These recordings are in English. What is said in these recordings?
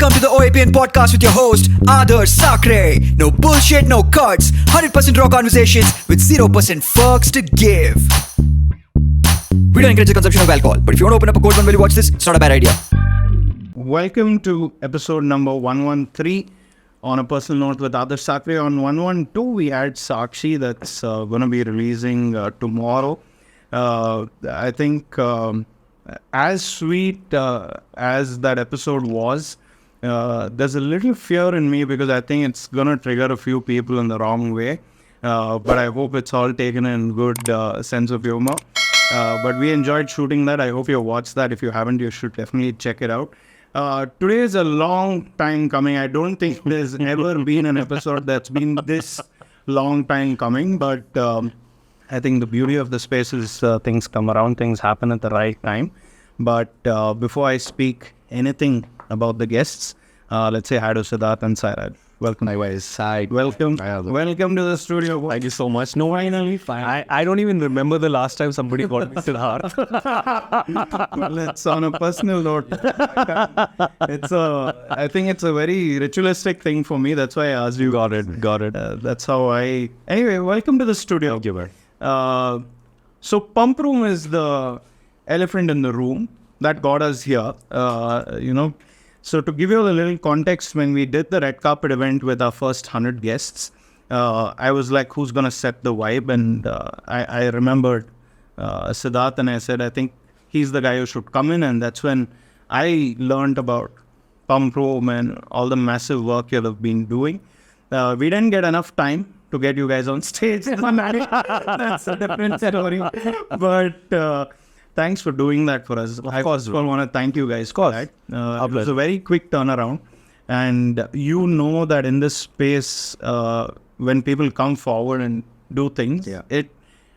Welcome to the OAPN podcast with your host, Adarsh Sakare. No bullshit, no cuts. 100% raw conversations with 0% fucks to give. We don't encourage the consumption of alcohol, but if you want to open up a cold one while you watch this, it's not a bad idea. Welcome to episode number 113. On a personal note with Adarsh Sakare, on 112 we had Sakshi that's going to be releasing tomorrow. I think as sweet as that episode was, there's a little fear in me because I think it's going to trigger a few people in the wrong way. But I hope it's all taken in good sense of humor. But we enjoyed shooting that. I hope you watched that. If you haven't, you should definitely check it out. Today is a long time coming. I don't think there's ever been an episode that's been this long time coming. But I think the beauty of the space is things come around, things happen at the right time. But before I speak anything about the guests, let's say hi to Siddharth and Sairaj. Welcome. Likewise. Hi. Welcome. Hi, Welcome to the studio. Thank you so much. No, finally. I don't even remember the last time somebody called me Siddharth. Well, it's on a personal note. I think it's a very ritualistic thing for me. That's why I asked you. Got it. That's how I... Anyway, welcome to the studio. Thank you, man. So Pumproom is the elephant in the room that got us here. So to give you a little context, when we did the red carpet event with our first 100 guests, I was like, who's going to set the vibe? And I remembered Siddharth, and I said, I think he's the guy who should come in. And that's when I learned about Pumproom and all the massive work you have been doing. We didn't get enough time to get you guys on stage. That's a different story. But thanks for doing that for us. I also want to thank you guys for that. It was a very quick turnaround. And you know that in this space, when people come forward and do things, it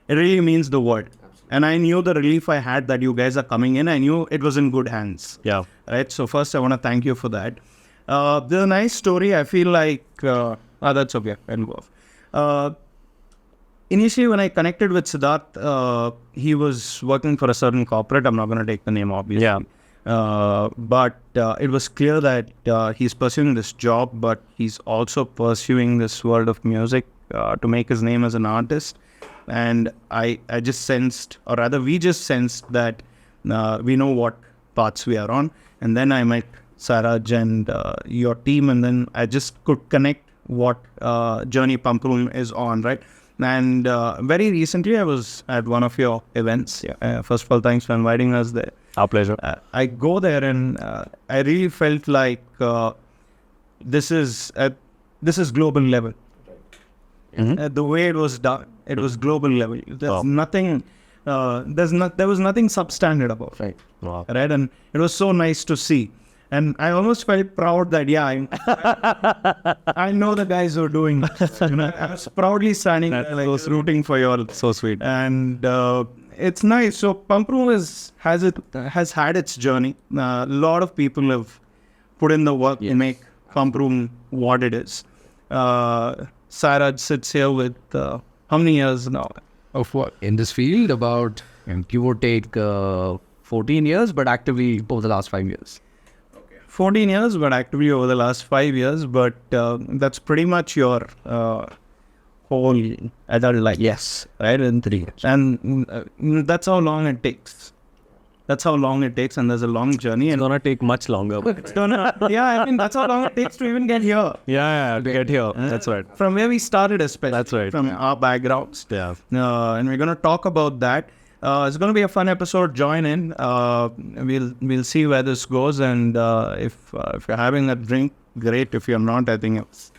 really means the word. And I knew the relief I had that you guys are coming in. I knew it was in good hands. Yeah. Right. So first, I want to thank you for that. The nice story, I feel like... that's okay. I'll go off. Initially, when I connected with Siddharth, he was working for a certain corporate. I'm not going to take the name, obviously. Yeah. But it was clear that he's pursuing this job, but he's also pursuing this world of music to make his name as an artist. And I just sensed, or rather we just sensed that we know what paths we are on. And then I met Sairaj and your team, and then I just could connect what journey Pumproom is on, right? And very recently, I was at one of your events. First of all, thanks for inviting us there. Our pleasure. I go there and I really felt like this is global level. Mm-hmm. The way it was done, it was global level. There's nothing. There was nothing substandard about it. Wow. Right, and it was so nice to see. And I almost felt proud that, I know the guys who are doing this. I was proudly standing there, like, rooting for you all. So sweet. And it's nice. So Pumproom has had its journey. A lot of people have put in the work to make Pumproom what it is. Sairaj sits here with how many years now? Of what? In this field, about give or take 14 years, but actively over the last 5 years. 14 years, but actively over the last 5 years. But that's pretty much your whole adult life. Yes. Right? And 3 years. And that's how long it takes. That's how long it takes, and there's a long journey. It's And gonna take much longer. it's gonna, that's how long it takes to even get here. Yeah, to get here. That's right. From where we started, especially. That's right. From our backgrounds. Yeah. And we're going to talk about that. It's going to be a fun episode. Join in. We'll see where this goes. And if you're having a drink, great. If you're not, I think it's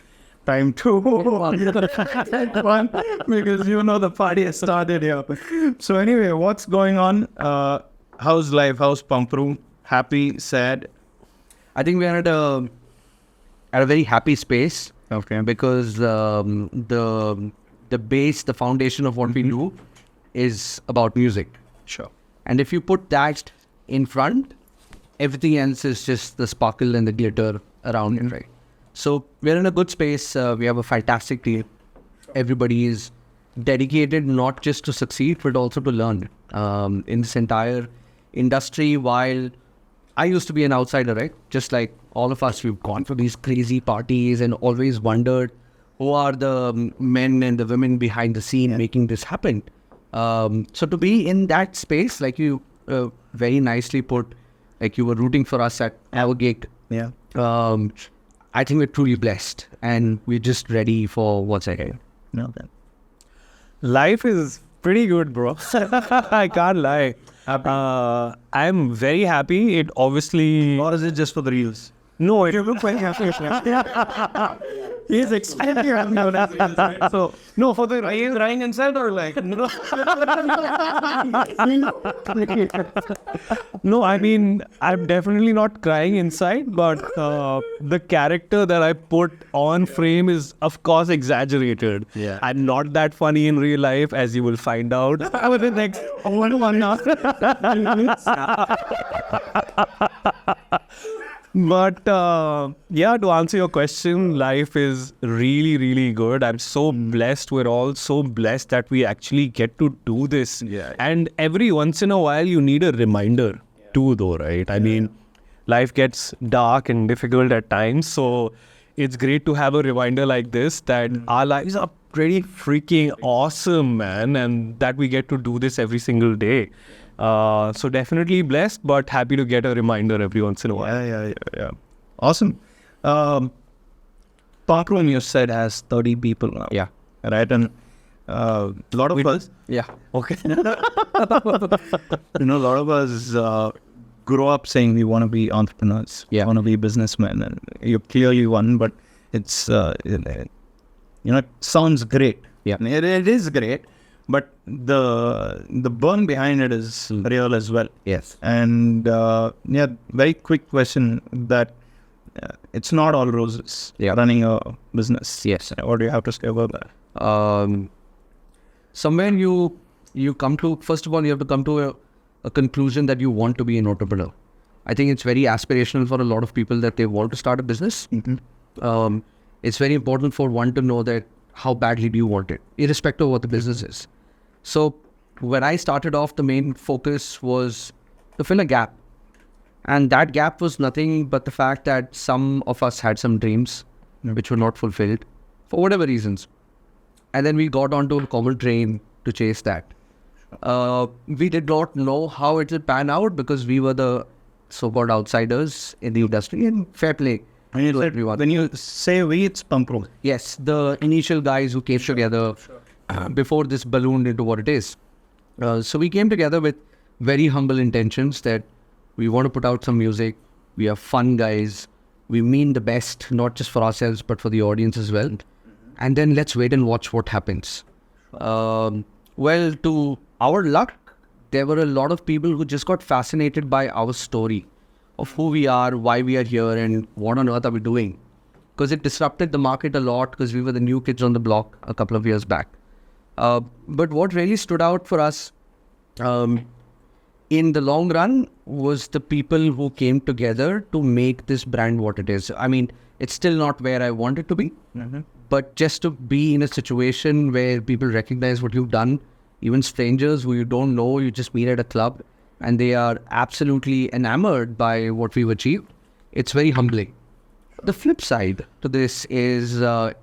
time to one because the party has started here. So anyway, what's going on? How's life? How's Pumproom? Happy? Sad? I think we are at a very happy space. Okay. Because the base, the foundation of what we do is about music. Sure. And if you put that in front, everything else is just the sparkle and the glitter around it, right? So we're in a good space. We have a fantastic team. Everybody is dedicated not just to succeed, but also to learn. In this entire industry, while I used to be an outsider, right? Just like all of us, we've gone for these crazy parties and always wondered who are the men and the women behind the scene making this happen. So to be in that space, like you very nicely put, like you were rooting for us at our gig. Yeah. I think we're truly blessed and we're just ready for what's ahead. Okay. Life is pretty good, bro. I can't lie. I'm very happy. It obviously... Or is it just for the reels? No, it... You look very happy. He's extremely happy. So, no, for the reels, crying inside or like... No, I mean, I'm definitely not crying inside, but the character that I put on frame is, of course, exaggerated. Yeah. I'm not that funny in real life, as you will find out over the next 1 hour. But yeah, to answer your question, life is really, really good. I'm so blessed. We're all so blessed that we actually get to do this. Yeah. And every once in a while, you need a reminder too, though, right? I mean, life gets dark and difficult at times. So it's great to have a reminder like this that our lives are pretty freaking awesome, man. And that we get to do this every single day. So definitely blessed, but happy to get a reminder every once in a while. Yeah. Awesome. Pumproom, you said, has 30 people now. Yeah. Right? And a lot of us... Yeah. Okay. A lot of us grow up saying we want to be entrepreneurs. Yeah. Want to be businessmen. And you're clearly one, but it's, it sounds great. Yeah. It is great. But the burn behind it is real as well. Yes. And very quick question that it's not all roses running a business. Yes. What do you have to say about that? Somewhere you come to, first of all, you have to come to a conclusion that you want to be an entrepreneur. I think it's very aspirational for a lot of people that they want to start a business. Mm-hmm. It's very important for one to know that how badly do you want it, irrespective of what the business is. So when I started off, the main focus was to fill a gap. And that gap was nothing but the fact that some of us had some dreams which were not fulfilled for whatever reasons. And then we got onto a common train to chase that. We did not know how it would pan out because we were the so-called outsiders in the industry, and fair play. When you say we, it's Pumproom. Yes, the initial guys who came together before this ballooned into what it is. So we came together with very humble intentions that we want to put out some music. We are fun guys. We mean the best, not just for ourselves, but for the audience as well. And then let's wait and watch what happens. Well, to our luck, there were a lot of people who just got fascinated by our story of who we are, why we are here, and what on earth are we doing. Because it disrupted the market a lot because we were the new kids on the block a couple of years back. But what really stood out for us in the long run was the people who came together to make this brand what it is. I mean, it's still not where I want it to be, but just to be in a situation where people recognize what you've done, even strangers who you don't know, you just meet at a club, and they are absolutely enamored by what we've achieved. It's very humbling. The flip side to this is, although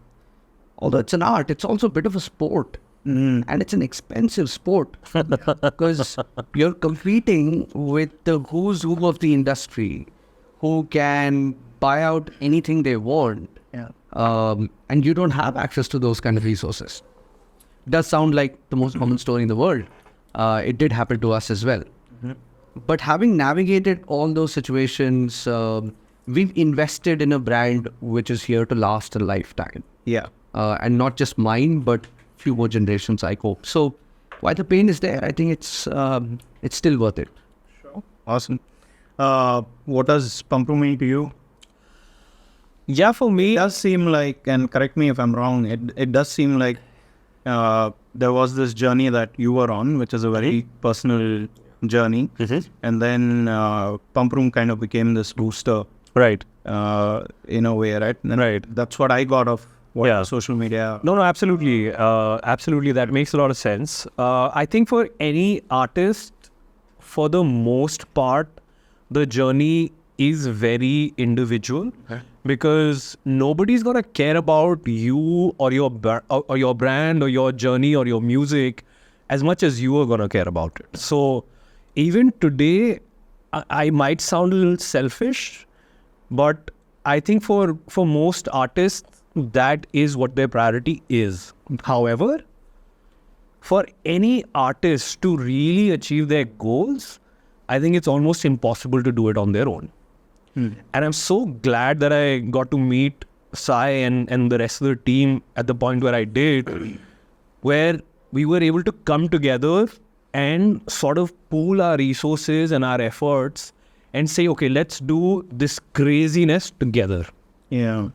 it's an art, it's also a bit of a sport. And it's an expensive sport because you're competing with the who's who of the industry who can buy out anything they want. And you don't have access to those kind of resources. It does sound like the most common story in the world. It did happen to us as well. But having navigated all those situations, we've invested in a brand which is here to last a lifetime. And not just mine, but few more generations, I hope. So while the pain is there, I think it's still worth it. Sure. Awesome. What does Pumproom mean to you? Yeah, for me, It does seem like, and correct me if I'm wrong, it does seem like there was this journey that you were on, which is a very personal journey. And then Pumproom kind of became this booster. right. In a way, right? And Right. That's what I got of social media. No, absolutely. Absolutely. That makes a lot of sense. I think for any artist, for the most part, the journey is very individual because nobody's gonna care about you or your or your brand or your journey or your music as much as you are gonna care about it. So even today, I might sound a little selfish, but I think for most artists, that is what their priority is. However, for any artist to really achieve their goals, I think it's almost impossible to do it on their own. And I'm so glad that I got to meet Sai and the rest of the team at the point where I did, where we were able to come together and sort of pool our resources and our efforts and say, okay, let's do this craziness together. Yeah.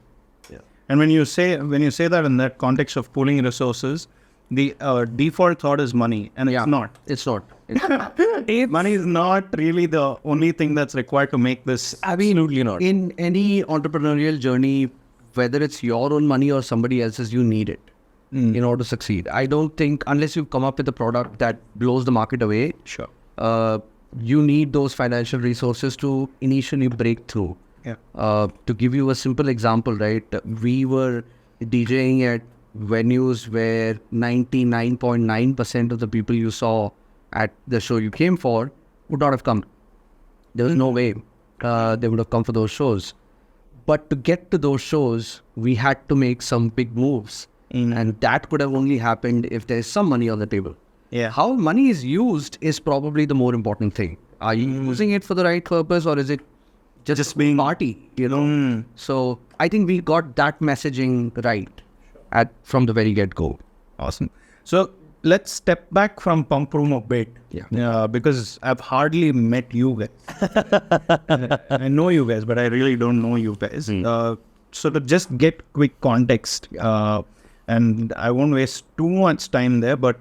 And when you say that in that context of pooling resources, the default thought is money, and it's not. It's not. Money is not really the only thing that's required to make this. Absolutely not. In any entrepreneurial journey, whether it's your own money or somebody else's, you need it in order to succeed. I don't think, unless you've come up with a product that blows the market away, Sure. You need those financial resources to initially break through. Yeah. To give you a simple example, right? We were DJing at venues where 99.9% of the people you saw at the show you came for would not have come. There was no way they would have come for those shows. But to get to those shows, we had to make some big moves. And that could have only happened if there's some money on the table. Yeah. How money is used is probably the more important thing. Are you using it for the right purpose, or is it just being party, you know? So I think we got that messaging right from the very get-go. Awesome. So let's step back from Pumproom a bit. Because I've hardly met you guys. I know you guys, but I really don't know you guys. So to just get quick context, and I won't waste too much time there, but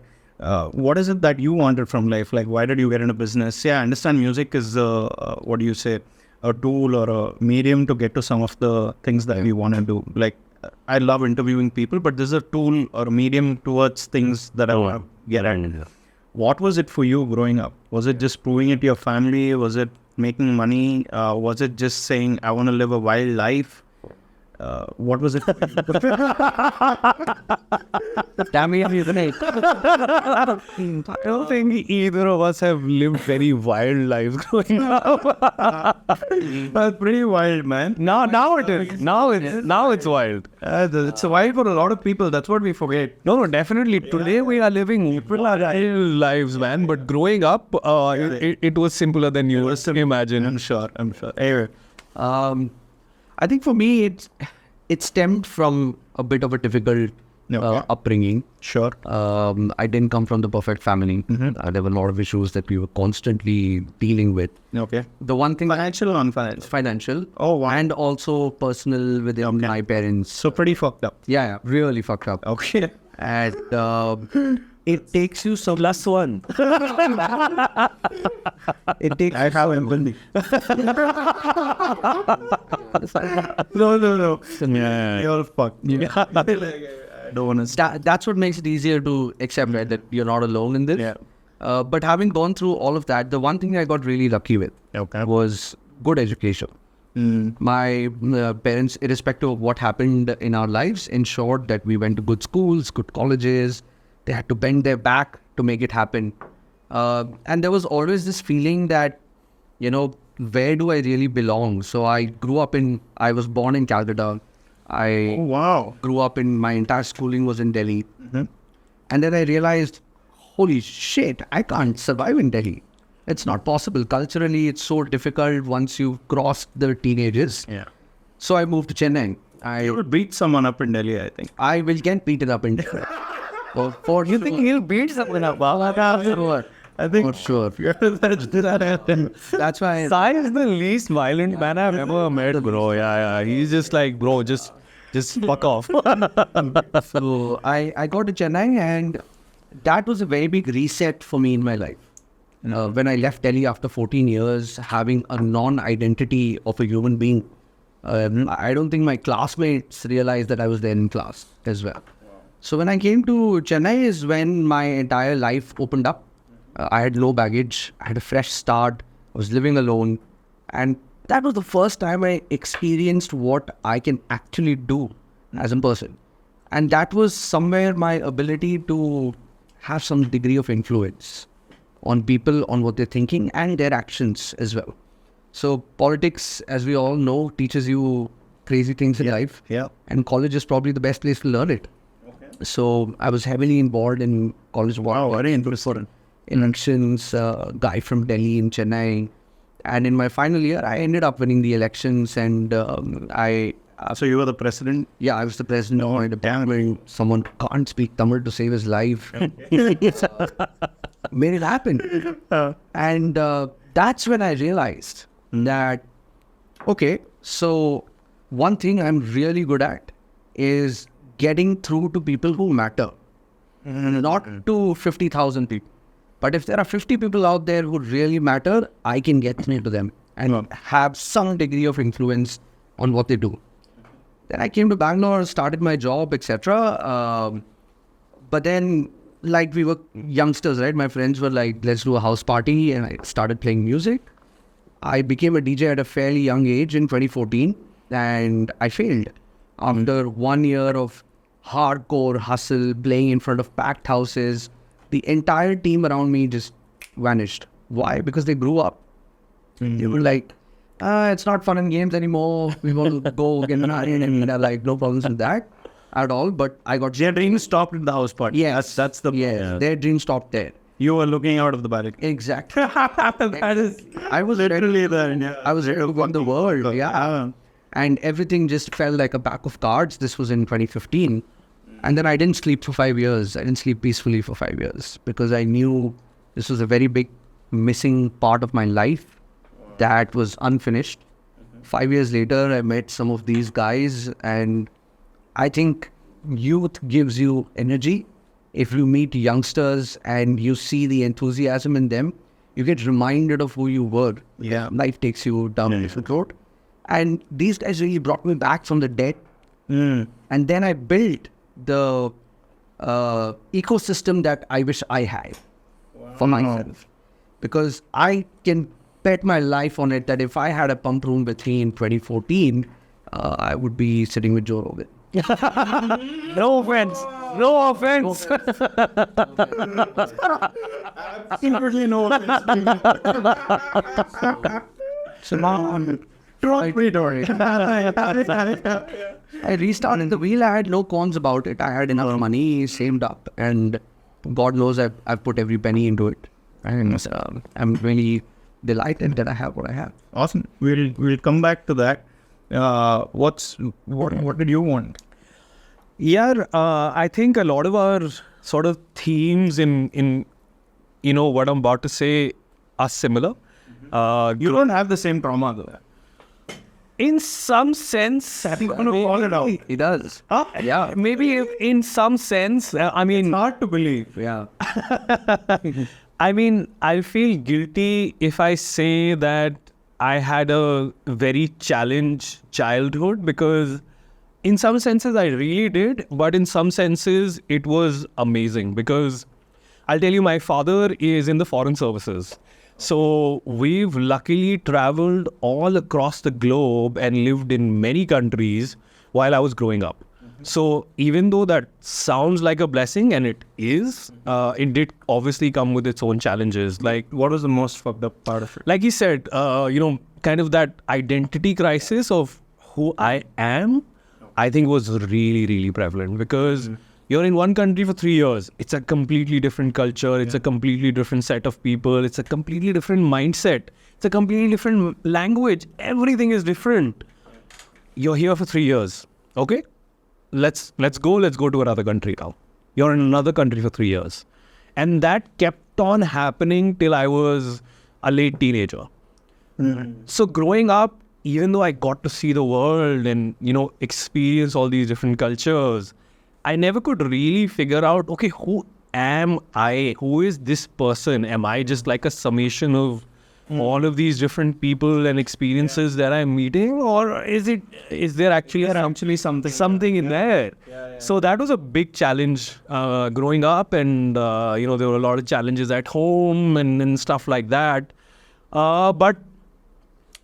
what is it that you wanted from life? Like, why did you get into business? Yeah, I understand music is, what do you say, a tool or a medium to get to some of the things that we want to do. Like, I love interviewing people, but this is a tool or a medium towards things that I want to get at. What was it for you growing up? Was it just proving it to your family? Was it making money? Was it just saying, I want to live a wild life? What was it for you? Damn it, isn't it? I don't think either of us have lived very wild lives growing up. That's pretty wild, man. Now it is. Now it's wild. It's wild for a lot of people. That's what we forget. No, definitely. Today we are living wild lives, man. But growing up, it was simpler than you imagine. I'm sure. Anyway. I think for me, it stemmed from a bit of a difficult upbringing. Sure. I didn't come from the perfect family. There were a lot of issues that we were constantly dealing with. Okay. The one thing... Financial or non-financial? Financial. Oh, wow. And also personal within my parents. So pretty fucked up. Yeah, really fucked up. Okay. And it takes you some... Plus one. It takes... I have empathy. No. Yeah. You're fucked. Yeah. I don't want to... That's what makes it easier to accept, right? That you're not alone in this. Yeah. But having gone through all of that, the one thing I got really lucky with was good education. My parents, irrespective of what happened in our lives, ensured that we went to good schools, good colleges. They had to bend their back to make it happen. And there was always this feeling that, you know, where do I really belong? So I was born in Calcutta. I grew up my entire schooling was in Delhi. And then I realized, holy shit, I can't survive in Delhi. It's not possible. Culturally, it's so difficult once you've crossed the teenagers. Yeah. So I moved to Chennai. You would beat someone up in Delhi, I think. I will get beaten up in Delhi. You think he'll beat someone up? Sure. I think For sure. That's why Sai is the least violent man I've ever met, bro. Yeah. He's just like, bro, just fuck off. So I got to Chennai, and that was a very big reset for me in my life. When I left Delhi after 14 years, having a non-identity of a human being, I don't think my classmates realized that I was there in class as well. So when I came to Chennai is when my entire life opened up. I had no baggage. I had a fresh start. I was living alone. And that was the first time I experienced what I can actually do as a person. And that was somewhere my ability to have some degree of influence on people, on what they're thinking and their actions as well. So politics, as we all know, teaches you crazy things in life. Yeah. And college is probably the best place to learn it. So I was heavily involved in college work. Wow, very interesting. Elections, guy from Delhi in Chennai. And in my final year, I ended up winning the elections, and So you were the president? I was the president of my department. Someone can't speak Tamil to save his life. Made it happen. And that's when I realized that, okay, so one thing I'm really good at is getting through to people who matter. Not to 50,000 people. But if there are 50 people out there who really matter, I can get through to them and have some degree of influence on what they do. Then I came to Bangalore, started my job, etc. But then, like, we were youngsters, right? My friends were like, let's do a house party. And I started playing music. I became a DJ at a fairly young age in 2014. And I failed. After 1 year of hardcore hustle, playing in front of packed houses, the entire team around me just vanished. Why? Because they grew up. They were like, it's not fun and games anymore. We want to go get married, and they're like, no problems with that at all. But I got Their dreams stopped at the house party. Yes, That's the their dream stopped there. You were looking out of the balcony. Exactly. That is I was literally ready. there. I was ready to win the world. Yeah. And everything just felt like a pack of cards. This was in 2015. And then I didn't sleep for 5 years. I didn't sleep peacefully for 5 years because I knew this was a very big missing part of my life that was unfinished. 5 years later, I met some of these guys, and I think youth gives you energy. If you meet youngsters and you see the enthusiasm in them, you get reminded of who you were. Yeah. Life takes you down the road. And these guys really brought me back from the dead. And then I built the ecosystem that I wish I had for myself. Because I can bet my life on it that if I had a pump room with me in 2014, I would be sitting with Joe Rogan. No offense. No offense. Absolutely no offense. I restarted the wheel. I had no cons about it. I had enough money saved up, and God knows I've put every penny into it. And I'm really delighted that I have what I have. Awesome. We'll come back to that. What did you want? Yeah, I think a lot of our sort of themes in what I'm about to say are similar. You don't have the same trauma though. In some sense, I'm going to call it out. He does. Yeah, maybe in some sense, I mean, Hard to believe. Yeah. I mean, I feel guilty if I say that I had a very challenged childhood, because in some senses I really did, but in some senses it was amazing, because I'll tell you, my father is in the foreign services. So we've luckily traveled all across the globe and lived in many countries while I was growing up. So even though that sounds like a blessing, and it is, it did obviously come with its own challenges. Like, What was the most fucked up part of it? like he said, kind of that identity crisis of who I am, I think was really, really prevalent, because you're in one country for 3 years. It's a completely different culture. It's a completely different set of people. It's a completely different mindset. It's a completely different language. Everything is different. You're here for 3 years. Okay? Let's go to another country now. You're in another country for 3 years. And that kept on happening till I was a late teenager. So growing up, even though I got to see the world and, experience all these different cultures, I never could really figure out, okay, who am I? Who is this person? Am I just like a summation of all of these different people and experiences that I'm meeting? Or is there actually something in there? So that was a big challenge growing up, and, there were a lot of challenges at home and stuff like that. But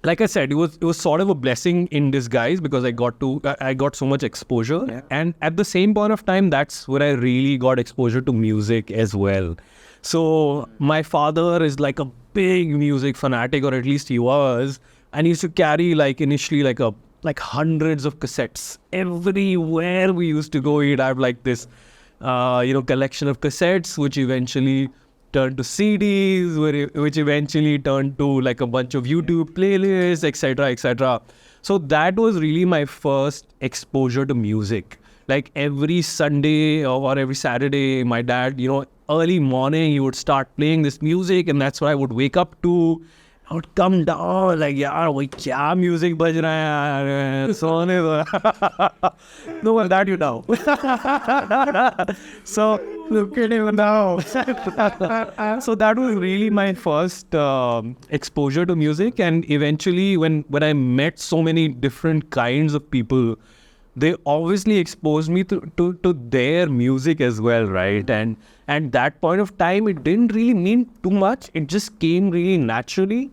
like I said, it was sort of a blessing in disguise because I got so much exposure. Yeah. And at the same point of time, that's where I really got exposure to music as well. So my father is like a big music fanatic, or at least he was, and he used to carry initially like hundreds of cassettes. Everywhere we used to go, he'd have like this collection of cassettes, which eventually turned to CDs, which eventually turned to like a bunch of YouTube playlists, etc., etc. So that was really my first exposure to music. Like every Sunday or every Saturday, my dad, early morning, he would start playing this music, and that's what I would wake up to. I would come down like, yaar, why kya music baj raha hai yaar? Sone do. No, well, that you know. So, look at him now. So that was really my first exposure to music. And eventually, when I met so many different kinds of people, they obviously exposed me to their music as well, right? And at that point of time, it didn't really mean too much. It just came really naturally.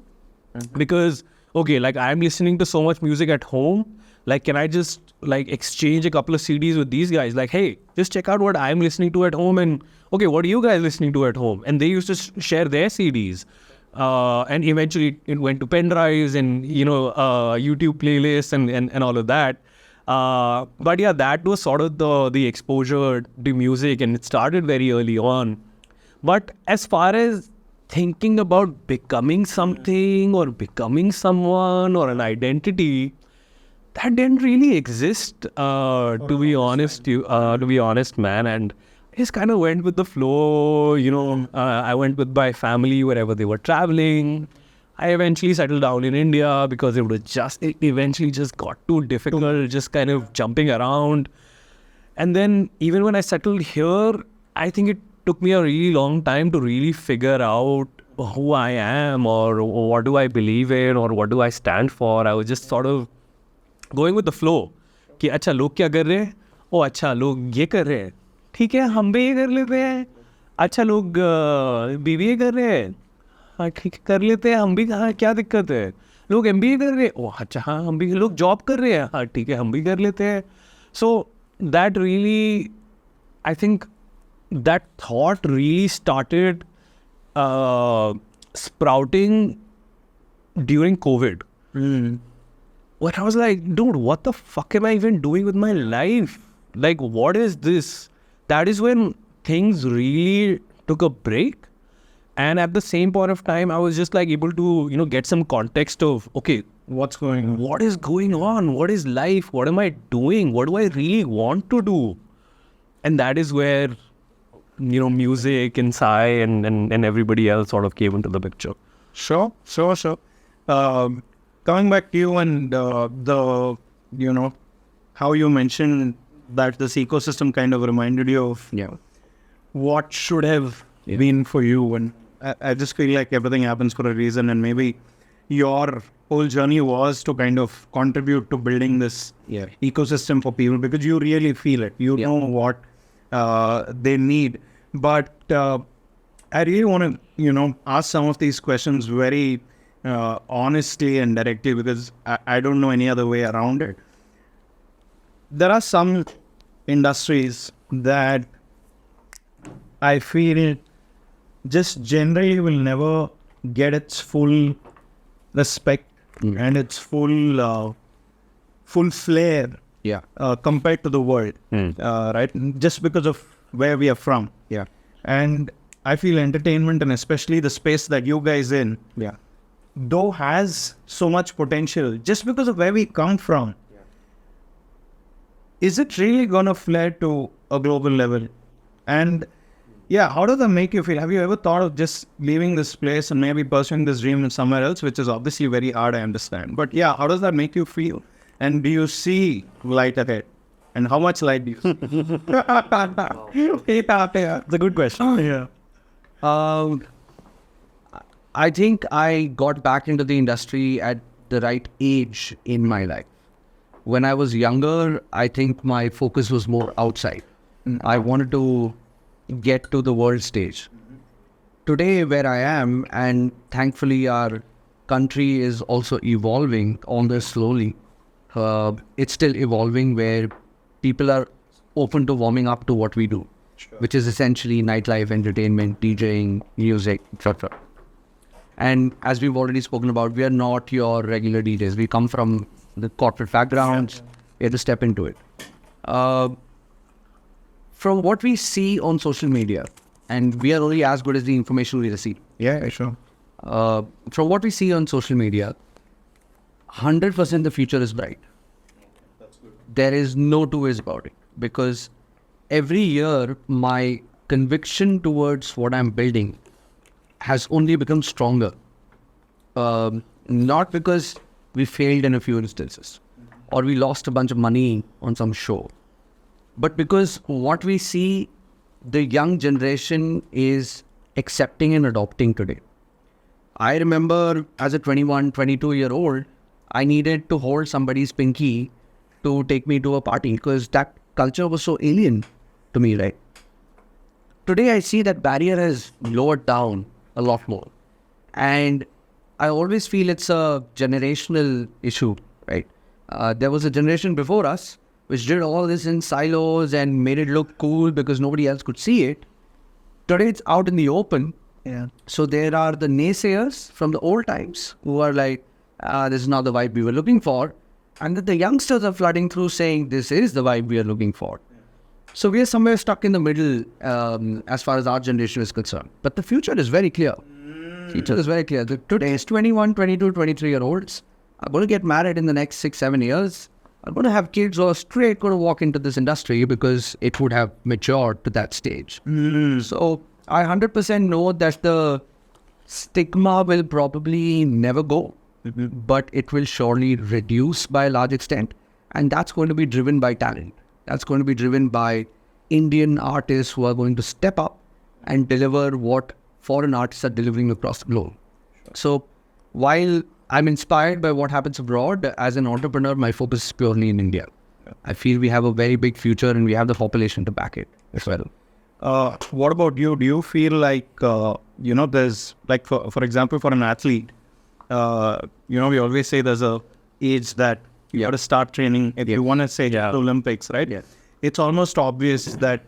Because, okay, like I'm listening to so much music at home, like can I just like exchange a couple of CDs with these guys? Like, hey, just check out what I'm listening to at home, and okay, what are you guys listening to at home? And they used to share their CDs. And eventually it went to pen drives and, YouTube playlists and all of that. But yeah, that was sort of the exposure to music, and it started very early on. But as far as thinking about becoming something or becoming someone or an identity, that didn't really exist, to be honest, man. And I just kind of went with the flow, I went with my family wherever they were traveling. I eventually settled down in India because it eventually just got too difficult, just kind of jumping around. And then even when I settled here, I think it took me a really long time to really figure out who I am, or what do I believe in, or what do I stand for. I was just sort of going with the flow. कि अच्छा लोग क्या कर रहे हैं? ओ अच्छा लोग ये कर रहे हैं, ठीक है हम भी ये कर लेते हैं. अच्छा लोग BBA कर रहे हैं, हाँ ठीक है कर लेते हैं हम भी, हाँ क्या दिक्कत है. लोग MBA कर रहे हैं, ओ अच्छा हाँ हम भी, लोग जॉब कर रहे हैं, हाँ ठीक है हम भी कर लेते हैं. So that really, I think that thought really started sprouting during COVID. When I was like, dude, what the fuck am I even doing with my life? Like, what is this? That is when things really took a break. And at the same point of time, I was just like able to, get some context of, okay, What's going on? what is going on? What is life? What am I doing? What do I really want to do? And that is where, music and Sai and everybody else sort of came into the picture. Sure. Coming back to you and how you mentioned that this ecosystem kind of reminded you of what should have been for you. And I just feel like everything happens for a reason, and maybe your whole journey was to kind of contribute to building this ecosystem for people, because you really feel it. You know what they need. But I really want to, ask some of these questions very honestly and directly, because I don't know any other way around it. There are some industries that I feel just generally will never get its full respect and its full flair compared to the world, right? Just because of where we are from. And I feel entertainment, and especially the space that you guys in, though has so much potential just because of where we come from. Is it really gonna flare to a global level? And how does that make you feel? Have you ever thought of just leaving this place and maybe pursuing this dream in somewhere else, which is obviously very hard, I understand. But how does that make you feel? And do you see light ahead? And how much light do you see? It's a good question. I think I got back into the industry at the right age in my life. When I was younger, I think my focus was more outside. I wanted to get to the world stage. Today, where I am, and thankfully our country is also evolving, although slowly. It's still evolving where people are open to warming up to what we do, which is essentially nightlife, entertainment, DJing, music, etc. And as we've already spoken about, we are not your regular DJs. We come from the corporate backgrounds. We have to step into it. From what we see on social media, and we are only as good as the information we receive. Yeah, sure. From what we see on social media, 100% the future is bright. There is no two ways about it, because every year my conviction towards what I'm building has only become stronger. Not because we failed in a few instances or we lost a bunch of money on some show, but because what we see the young generation is accepting and adopting today. I remember as a 21, 22-year-old, I needed to hold somebody's pinky to take me to a party because that culture was so alien to me, right? Today, I see that barrier has lowered down a lot more. And I always feel it's a generational issue, right? There was a generation before us which did all this in silos and made it look cool because nobody else could see it. Today, it's out in the open. Yeah. So there are the naysayers from the old times who are like, this is not the vibe we were looking for. And then the youngsters are flooding through saying, this is the vibe we are looking for. So we are somewhere stuck in the middle as far as our generation is concerned. But the future is very clear. Future is very clear. Today's 21, 22, 23-year-olds are going to get married in the next 6-7 years. Are going to have kids who are straight going to walk into this industry because it would have matured to that stage. So I 100% know that the stigma will probably never go, but it will surely reduce by a large extent. And that's going to be driven by talent. That's going to be driven by Indian artists who are going to step up and deliver what foreign artists are delivering across the globe. So while I'm inspired by what happens abroad, as an entrepreneur, my focus is purely in India. I feel we have a very big future and we have the population to back it as well. What about you? Do you feel like, there's like, for example, for an athlete, we always say there's a age that you got to start training if you want to say the Olympics, right? Yeah. It's almost obvious that,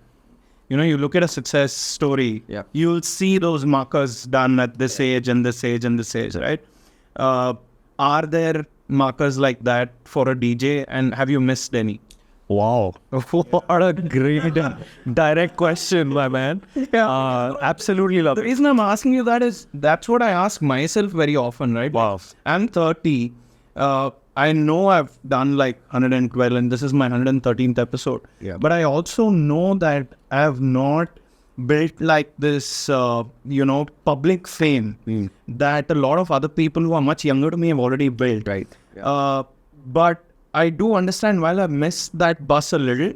you look at a success story, you'll see those markers done at this age and this age and this age, right? Are there markers like that for a DJ, and have you missed any? Wow. What a great direct question, my man. Absolutely love The it. reason I'm asking you that is that's what I ask myself very often, right? Wow. I'm 30. I know I've done like 112 and this is my 113th episode. Yeah. But I also know that I have not built like this, public fame that a lot of other people who are much younger to me have already built. Right. But I do understand while I've missed that bus a little,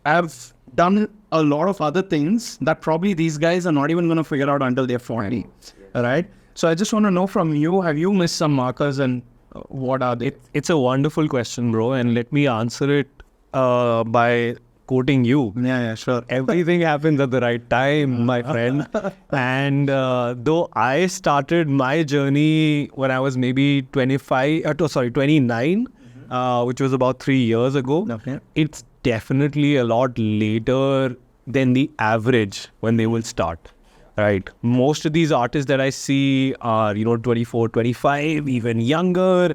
I've done a lot of other things that probably these guys are not even going to figure out until they're 40. Right? So I just want to know from you, have you missed some markers and what are they? It's a wonderful question, bro. And let me answer it by quoting you. Yeah, sure. Everything happens at the right time, my friend. And though I started my journey when I was maybe 29, which was about 3 years ago, it's definitely a lot later than the average when they will start. Right. Most of these artists that I see are, 24, 25, even younger.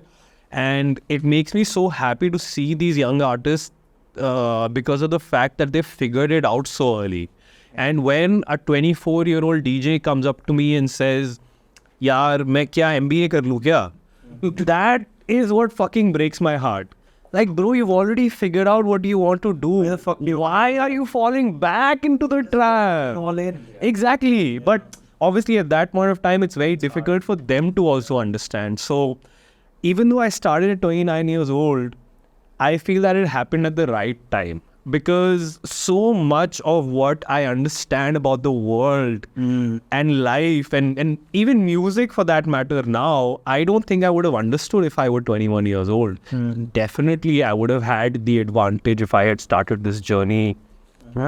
And it makes me so happy to see these young artists because of the fact that they figured it out so early. And when a 24-year-old DJ comes up to me and says, "Yaar, main kya MBA kar lu kya?" That is what fucking breaks my heart. Like, bro, you've already figured out what you want to do. Why are you falling back into the trap? Exactly. But obviously at that point of time, it's very difficult for them to also understand. So even though I started at 29 years old, I feel that it happened at the right time. Because so much of what I understand about the world and life and even music for that matter now, I don't think I would have understood if I were 21 years old. Definitely I would have had the advantage if I had started this journey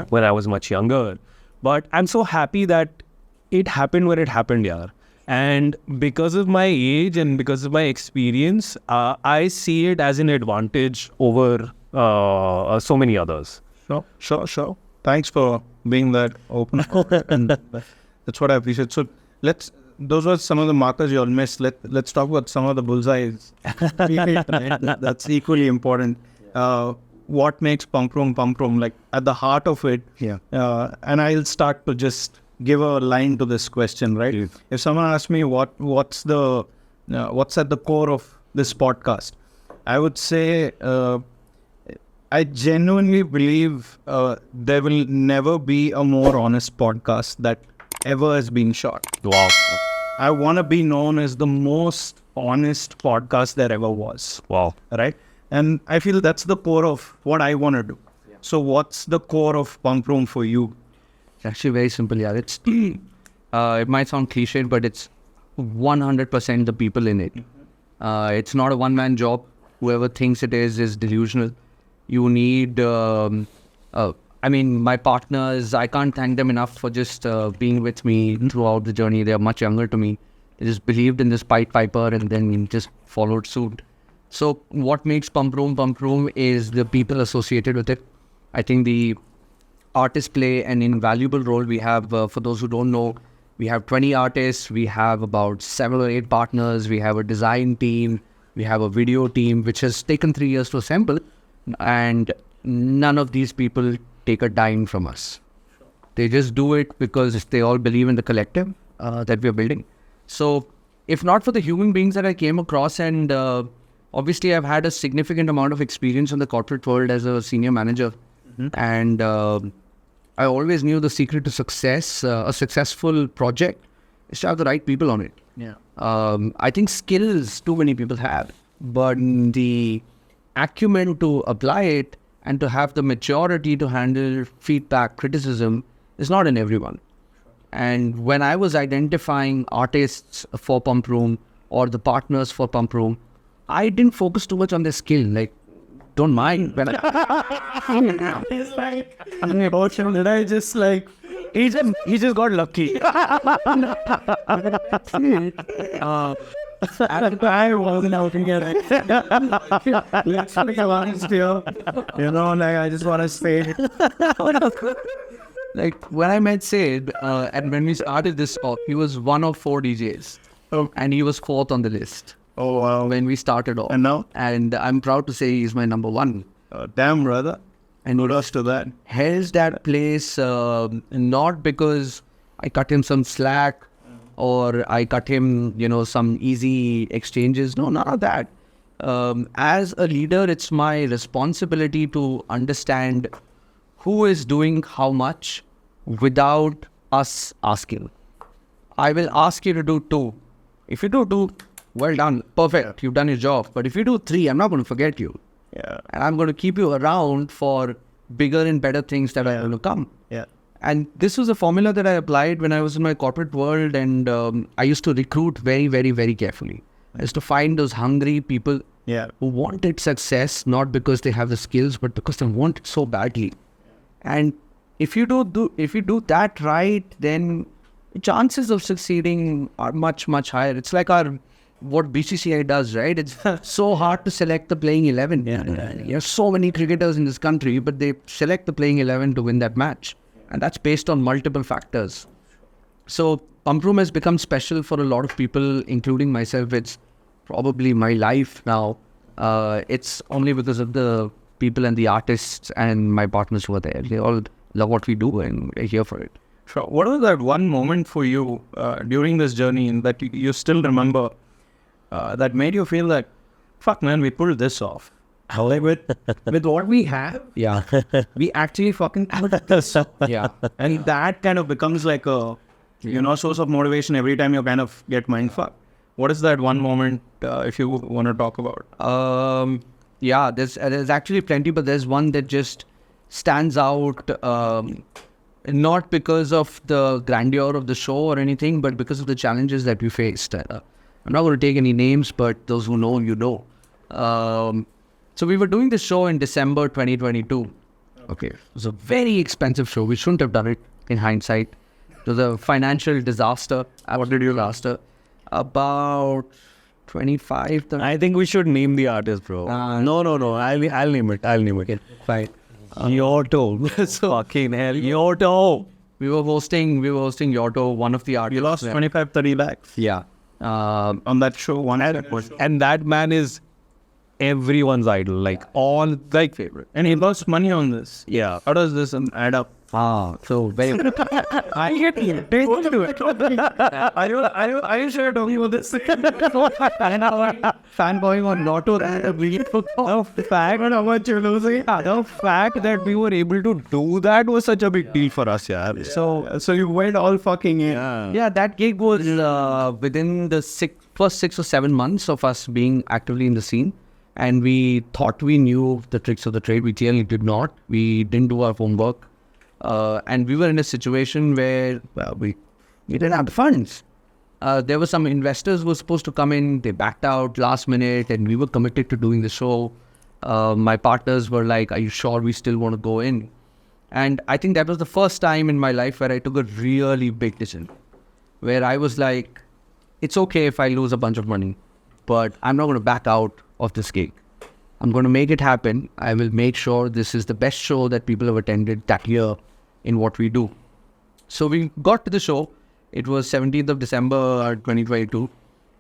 when I was much younger. But I'm so happy that it happened when it happened, yaar. And because of my age and because of my experience, I see it as an advantage over so many others. Sure. Thanks for being that open. And that's what I appreciate. So those were some of the markers you'll miss. Let's talk about some of the bullseyes. That's equally important. What makes Pumproom? Like at the heart of it. Yeah. And I'll start to just give a line to this question, right? Yeah. If someone asks me what's at the core of this podcast, I would say I genuinely believe there will never be a more honest podcast that ever has been shot. Wow. I want to be known as the most honest podcast there ever was. Wow. Right? And I feel that's the core of what I want to do. Yeah. So what's the core of Pumproom for you? It's actually very simple, yeah. It's it might sound cliched, but it's 100% the people in it. It's not a one-man job. Whoever thinks it is delusional. You need, my partners, I can't thank them enough for just being with me throughout the journey. They are much younger to me. They just believed in this Pied Piper and then just followed suit. So what makes Pumproom is the people associated with it. I think the artists play an invaluable role. We have, for those who don't know, we have 20 artists. We have about 7 or 8 partners. We have a design team. We have a video team, which has taken 3 years to assemble. And none of these people take a dime from us. They just do it because they all believe in the collective that we're building. So if not for the human beings that I came across, and obviously I've had a significant amount of experience in the corporate world as a senior manager. And I always knew the secret to success, a successful project, is to have the right people on it. Yeah. I think skills too many people have, but the acumen to apply it and to have the maturity to handle feedback, criticism is not in everyone. And when I was identifying artists for Pumproom or the partners for Pumproom, I didn't focus too much on their skill. Like, don't mind when It's like, did I just like, He just got lucky. I wasn't out to get it. Let's be honest here. I just want to say, like when I met Sid, and when we started this off, he was one of 4 DJs. Oh. And he was 4th on the list oh wow. when we started off. And now? And I'm proud to say he's my number 1. Damn, brother. And Kudos to that. held that place not because I cut him some slack or I cut him, some easy exchanges. No, none of that. As a leader, it's my responsibility to understand who is doing how much without us asking. I will ask you to do 2. If you do 2, well done, perfect, you've done your job. But if you do 3, I'm not going to forget you. Yeah. And I'm going to keep you around for bigger and better things that are going to come. Yeah. And this was a formula that I applied when I was in my corporate world, and I used to recruit very, very, very carefully. I used to find those hungry people Yeah. who wanted success, not because they have the skills, but because they want it so badly. And if you do that right, then the chances of succeeding are much, much higher. It's like what BCCI does, right? It's so hard to select the playing 11. You have so many cricketers in this country, but they select the playing 11 to win that match. And that's based on multiple factors. So Pumproom has become special for a lot of people, including myself. It's probably my life now. It's only because of the people and the artists and my partners who are there. They all love what we do and are here for it. Sure. What was that one moment for you during this journey that you still remember that made you feel like, fuck man, we pulled this off? With what we have, Yeah. we actually fucking pulled this off. Yeah. And that kind of becomes like a, source of motivation every time you kind of get mindfuck. What is that one moment, if you want to talk about? Yeah, there's actually plenty, but there's one that just stands out, not because of the grandeur of the show or anything, but because of the challenges that we faced. I'm not going to take any names, but those who know, you know. So we were doing this show in December 2022. Okay. It was a very expensive show. We shouldn't have done it in hindsight. It was a financial disaster. What did you disaster? About 25. 30. I think we should name the artist, bro. No. I'll name it. Okay, fine. Yotto. Fucking hell. Yotto. We were hosting Yotto, one of the artists. You lost there. 25-30 lakhs Yeah. on that show. And that man is everyone's idol. Like all like favorite. And he lost money on this. Yeah. How does this add up? So very. I get you. Are you sure talking about this? Fanboying on Lotto, that really The fact how much you're losing. The fact that we were able to do that was such a big deal for us, yeah. So you went all fucking in. Yeah, that gig was within the first 6 or 7 months of us being actively in the scene. And we thought we knew the tricks of the trade. We clearly did not. We didn't do our homework. And we were in a situation where we didn't have the funds. There were some investors who were supposed to come in. They backed out last minute and we were committed to doing the show. My partners were like, are you sure we still want to go in? And I think that was the first time in my life where I took a really big decision. Where I was like, it's okay if I lose a bunch of money, but I'm not going to back out of this gig. I'm going to make it happen. I will make sure this is the best show that people have attended that year in what we do. So we got to the show. It was 17th of December 2022.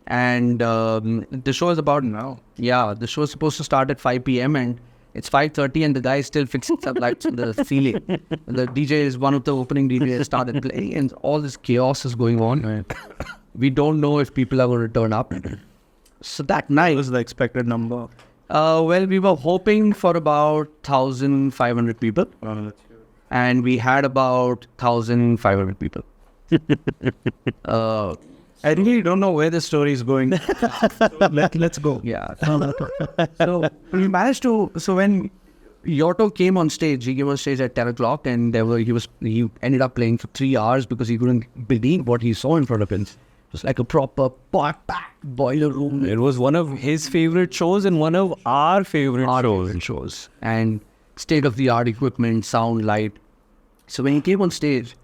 And the show is about now. Yeah, the show is supposed to start at 5 p.m. and it's 5:30 and the guy is still fixing some lights on the ceiling. The DJ is one of the opening DJs started playing and all this chaos is going on. We don't know if people are going to turn up. So that night... What was the expected number? Well, we were hoping for about 1,500 people. And we had about 1,500 people. I really don't know where the story is going. Let's go. Yeah. So we managed to... So when Yotto came on stage, he came on stage at 10 o'clock and he ended up playing for 3 hours because he couldn't believe what he saw in front of him. It was like a proper packed boiler room. It was one of his favorite shows and one of our favorite shows. And state-of-the-art equipment, sound, light. So when he came on stage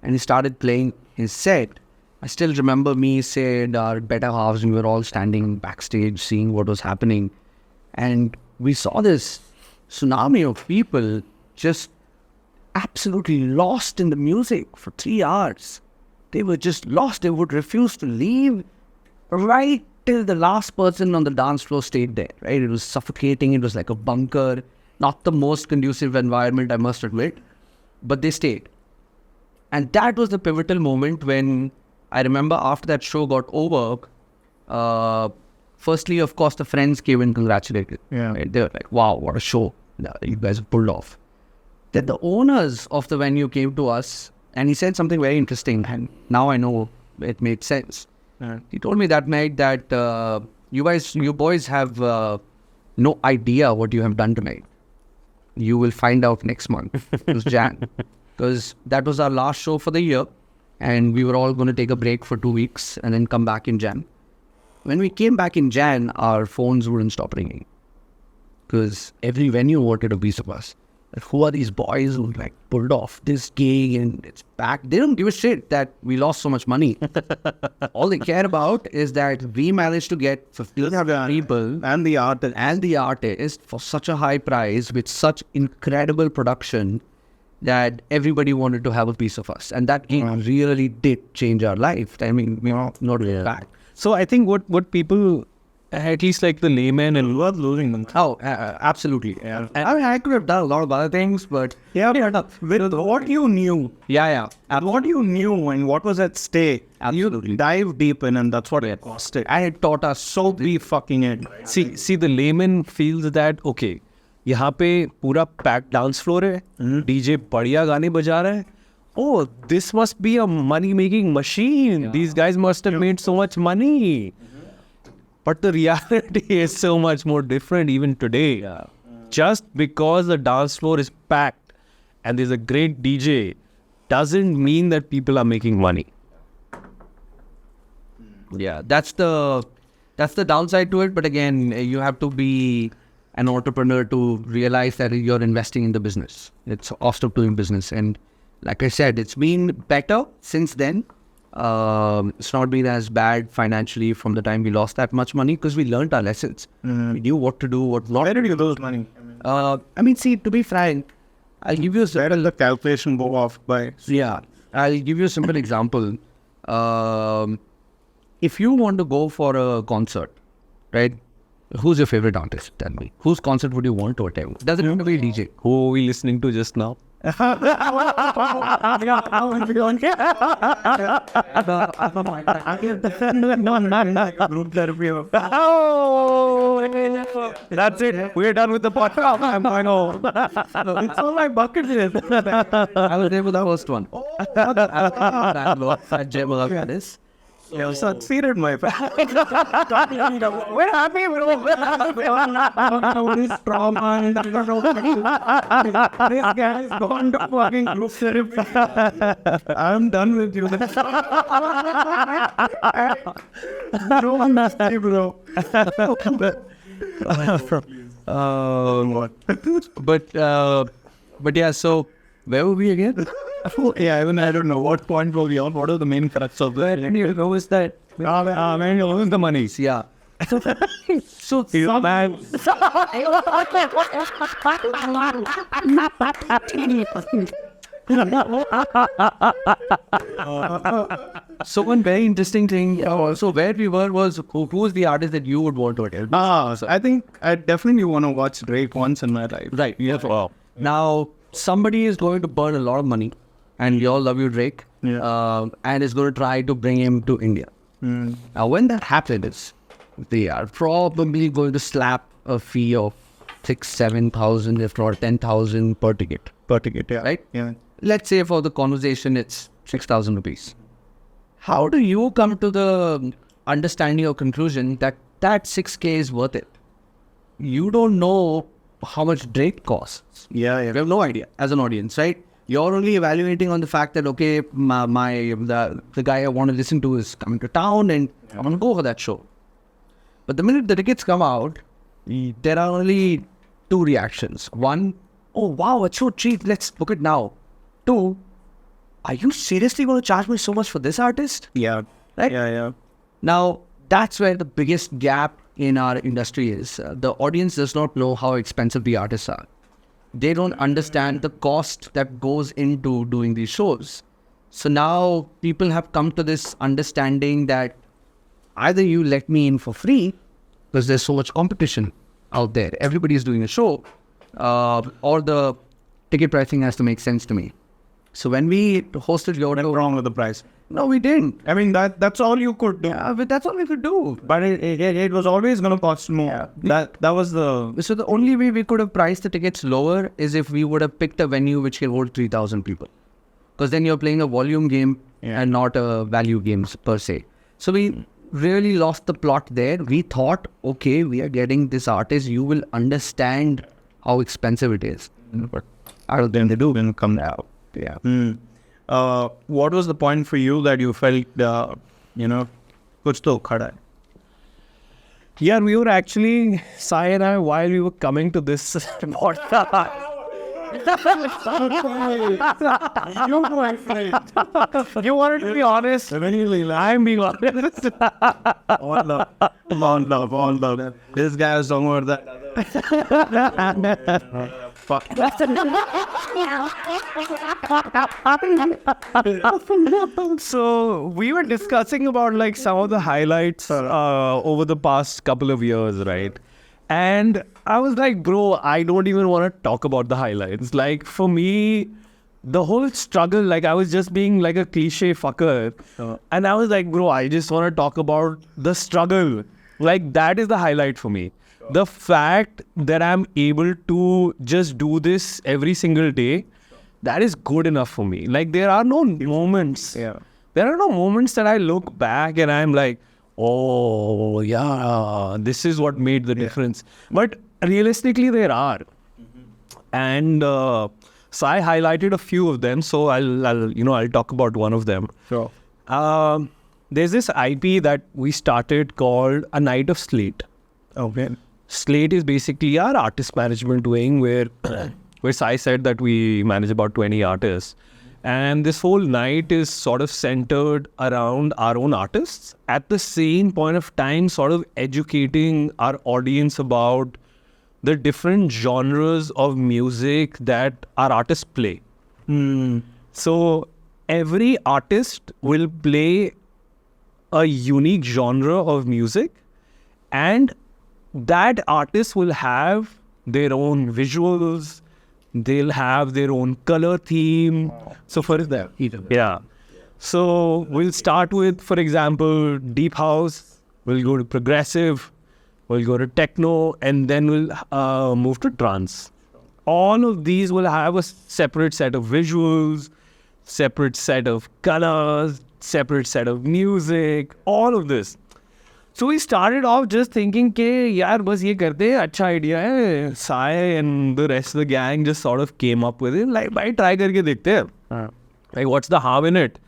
and he started playing his set, I still remember me, Sid, our better halves, and we were all standing backstage seeing what was happening. And we saw this tsunami of people just absolutely lost in the music for 3 hours. They were just lost. They would refuse to leave right till the last person on the dance floor stayed there, right? It was suffocating. It was like a bunker. Not the most conducive environment, I must admit. But they stayed. And that was the pivotal moment when I remember after that show got over, firstly, of course, the friends came and congratulated. Yeah. Right? They were like, wow, what a show. You guys have pulled off. Then the owners of the venue came to us and he said something very interesting. And now I know it made sense. Yeah. He told me that night that you boys have no idea what you have done tonight. You will find out next month. It was Jan. Because that was our last show for the year. And we were all going to take a break for 2 weeks and then come back in Jan. When we came back in Jan, our phones wouldn't stop ringing. Because every venue wanted a piece of us. Like, who are these boys who like pulled off this gig and it's back? They don't give a shit that we lost so much money. All they care about is that we managed to get 1,500 people And the artist for such a high price with such incredible production that everybody wanted to have a piece of us. And that gig really did change our life. I mean, we're not really back. So I think what people, at least like the layman and worth losing them. Oh, absolutely. Yeah. I mean, I could have done a lot of other things, but With what you knew, what you knew and what was at stake, Absolutely. you dive deep in, and that's what it costed. and it taught us so Be fucking it. see the layman feels that okay, यहाँ पे पूरा pack dance floor है, DJ बढ़िया गाने बजा रहा है. Oh, this must be a money-making machine. These guys must have made so much money. But the reality is so much more different even today. Just because the dance floor is packed and there's a great DJ doesn't mean that people are making money. Yeah, that's the downside to it. But again, you have to be an entrepreneur to realize that you're investing in the business. It's cost of doing business. And like I said, it's been better since then. It's not been as bad financially from the time we lost that much money because we learned our lessons. We knew what to do, what not. Where did you lose money? See, to be frank, I'll give you a Where does the calculation go off by? yeah, I'll give you a simple example. If you want to go for a concert, right? Who's your favorite artist? Tell me. Whose concert would you want to attend? Doesn't have to be a DJ. Who are we listening to just now? Group therapy. Oh, that's it. We're done with the podcast. I'm going home. It's on my bucket list. I was there with the first one. At Jayapura. You succeeded, my friend. We're happy. This trauma and this guy is gone to fucking group therapy. I'm done with you. No nasty, bro. But yeah, so where were we again? Yeah, even I don't know what point were we on. What are the main crux of that? And you know, is that Man, you lose the money. yeah. So Man. So one very interesting thing. So where we were was who was the artist that you would want to attend? So I think I definitely want to watch Drake once in my life. Right. Yes. Wow. Now somebody is going to burn a lot of money, and we all love you, Drake. Yeah. And is going to try to bring him to India. Now, when that happens, they are probably going to slap a fee of 6,000-7,000, if not 10,000 per ticket. Per ticket, yeah. Right? Yeah. Let's say for the conversation, it's 6,000 rupees. How do you come to the understanding or conclusion that that 6K is worth it? You don't know how much Drake costs. Yeah, You have no idea as an audience, right? You're only evaluating on the fact that, okay, the guy I want to listen to is coming to town and I want to go for that show. But the minute the tickets come out, there are only two reactions. One, oh wow, it's so cheap, let's book it now. Two, are you seriously going to charge me so much for this artist? Yeah. Right? Yeah. Now, that's where the biggest gap in our industry is. The audience does not know how expensive the artists are. They don't understand the cost that goes into doing these shows. So now people have come to this understanding that either you let me in for free, because there's so much competition out there, everybody is doing a show, or the ticket pricing has to make sense to me. So when we hosted your Went wrong with the price. no, we didn't. I mean, that's all you could do. Yeah, but that's all we could do. But it was always going to cost more. That was the... So the only way we could have priced the tickets lower is if we would have picked a venue which can hold 3,000 people. Because then you're playing a volume game and not a value games per se. So we really lost the plot there. We thought, okay, we are getting this artist. You will understand how expensive it is. But I don't think they do. Didn't come out. Yeah. What was the point for you that you felt, kuch to khada hai? Yeah, we were actually, Sai and I, while we were coming to this podcast, you wanted to be honest. Really, I'm being honest. all love. This guy was talking about that. Fuck. So we were discussing about like some of the highlights over the past couple of years, right? And I was like, bro, I don't even want to talk about the highlights. Like for me, the whole struggle, like I was just being like a cliche fucker. And I was like, bro, I just want to talk about the struggle. Like that is the highlight for me. The fact that I'm able to just do this every single day, that is good enough for me. Like there are no moments. Yeah. There are no moments that I look back and I'm like, oh yeah, this is what made the difference. But realistically, there are. And so I highlighted a few of them. So I'll talk about one of them. Sure. There's this IP that we started called A Night of Slate. Okay. Slate is basically our artist management wing where Sai said that we manage about 20 artists. And this whole night is sort of centered around our own artists. At the same point of time, sort of educating our audience about the different genres of music that our artists play. So every artist will play a unique genre of music, and that artist will have their own visuals, they'll have their own color theme. So for that, yeah. So we'll start with, for example, deep house, we'll go to progressive, we'll go to techno, and then we'll move to trance. All of these will have a separate set of visuals, separate set of colors, separate set of music, all of this. So we started off just thinking कि यार बस ये करते हैं, अच्छा idea है. Sai and the rest of the gang just sort of came up with it. Like भाई try करके देखते हैं. Like what's the harm in it?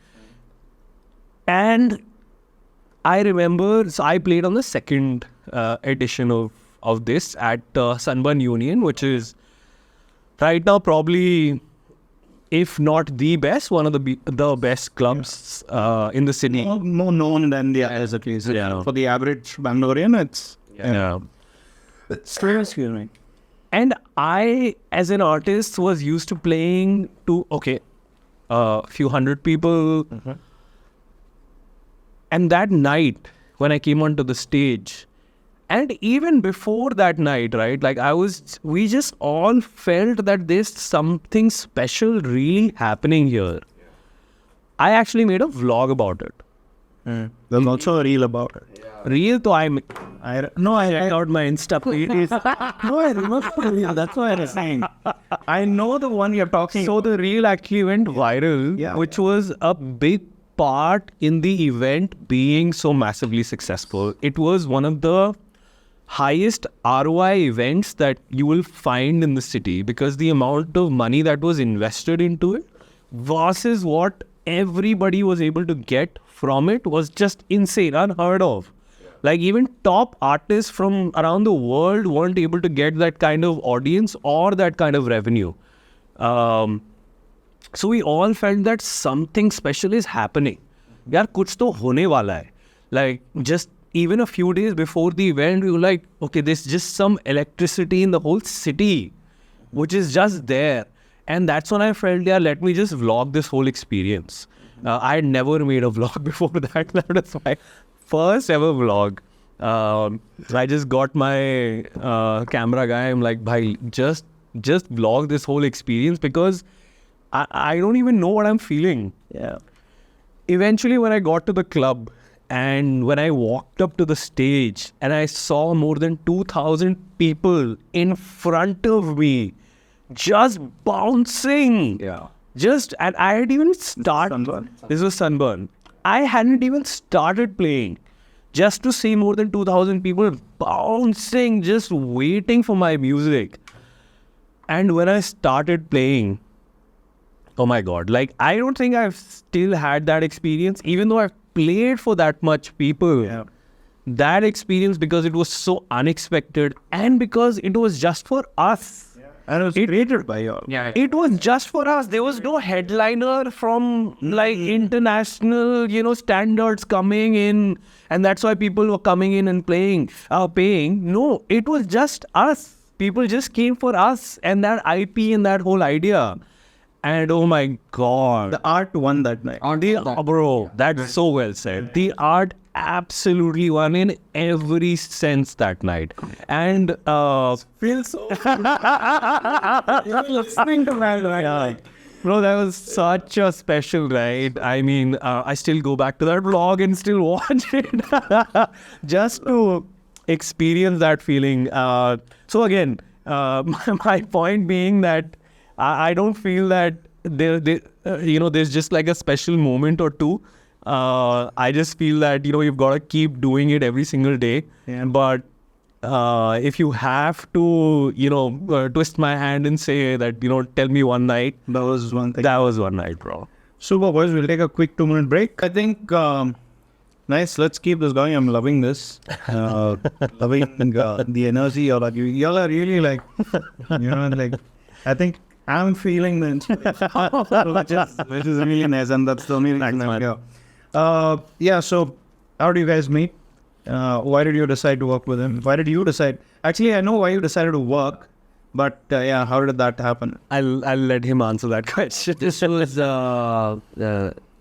And I remember, so I played on the second edition of this at Sunburn Union, which is right now probably, if not the best, one of the best clubs in the city. More known than the others, at least. Yeah. For the average Bangalorean, it's... Yeah. Excuse me. And I, as an artist, was used to playing to, a few hundred people. And that night, when I came onto the stage, and even before that night, right, like we just all felt that there's something special really happening here. I actually made a vlog about it. There's also a reel about it. Reel, so I checked out my Insta page. No, I remember the reel. That's what I was saying. I know the one you're talking So the reel actually went viral, which was a big part in the event being so massively successful. It was one of the highest ROI events that you will find in the city, because the amount of money that was invested into it versus what everybody was able to get from it was just insane, unheard of. Like even top artists from around the world weren't able to get that kind of audience or that kind of revenue. So we all felt that something special is happening. Yaar, kuch to hone wala hai. Like just even a few days before the event, we were like, okay, there's just some electricity in the whole city, which is just there. And that's when I felt, yeah, let me just vlog this whole experience. I had never made a vlog before that. That was my first ever vlog. I just got my camera guy. I'm like, bhai, just vlog this whole experience, because I don't even know what I'm feeling. Yeah. Eventually, when I got to the club and when I walked up to the stage and I saw more than 2,000 people in front of me just bouncing. Yeah. And I had even started. Sunburn. This was Sunburn. I hadn't even started playing. Just to see more than 2,000 people bouncing, just waiting for my music. And when I started playing, oh my God, like I don't think I've still had that experience, even though I've played for that much people. Yeah. That experience, because it was so unexpected and because it was just for us. And it was created by you all. Yeah. It was just for us. There was no headliner from like international, standards coming in, and that's why people were coming in and paying. No, it was just us. People just came for us and that IP and that whole idea. And oh my God. The art won that night. Bro, that's so well said. The art absolutely won in every sense that night. And Feels so... You're listening to that, right? yeah. Bro, that was such a special night. I mean, I still go back to that vlog and still watch it just to experience that feeling. So again, my point being that I don't feel that there's just like a special moment or two. I just feel that, you've got to keep doing it every single day. Yeah. But if you have to, twist my hand and say that, tell me one night. That was one thing. That was one night, bro. Super, boys. We'll take a quick 2-minute break. I think, nice. Let's keep this going. I'm loving this. Loving the energy. Y'all are really like, like, I think I'm feeling the inspiration, which is really nice, and that's the only reason I'm here. Yeah, so how do you guys meet? Why did you decide to work with him? Why did you decide? Actually, I know why you decided to work, but yeah, how did that happen? I'll let him answer that question. This was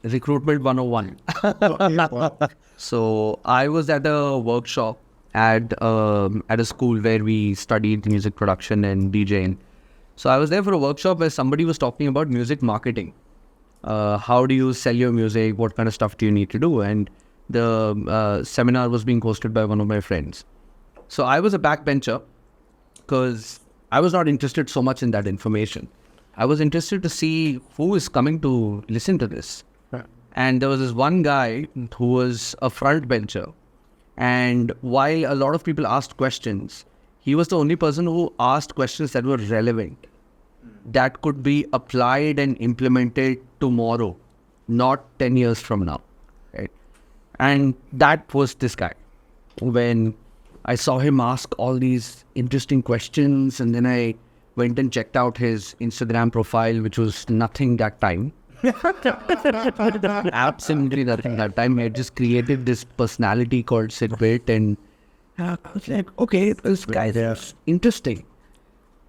recruitment 101. So I was at a workshop at a school where we studied music production and DJing. So I was there for a workshop where somebody was talking about music marketing. How do you sell your music? What kind of stuff do you need to do? And the seminar was being hosted by one of my friends. So I was a backbencher because I was not interested so much in that information. I was interested to see who is coming to listen to this. And there was this one guy who was a front bencher. And while a lot of people asked questions, he was the only person who asked questions that were relevant, that could be applied and implemented tomorrow, not 10 years from now. Right? And that was this guy. When I saw him ask all these interesting questions, and then I went and checked out his Instagram profile, which was nothing that time. Absolutely nothing that time. I had just created this personality called Sidbit, and I was like, okay, this guy is interesting.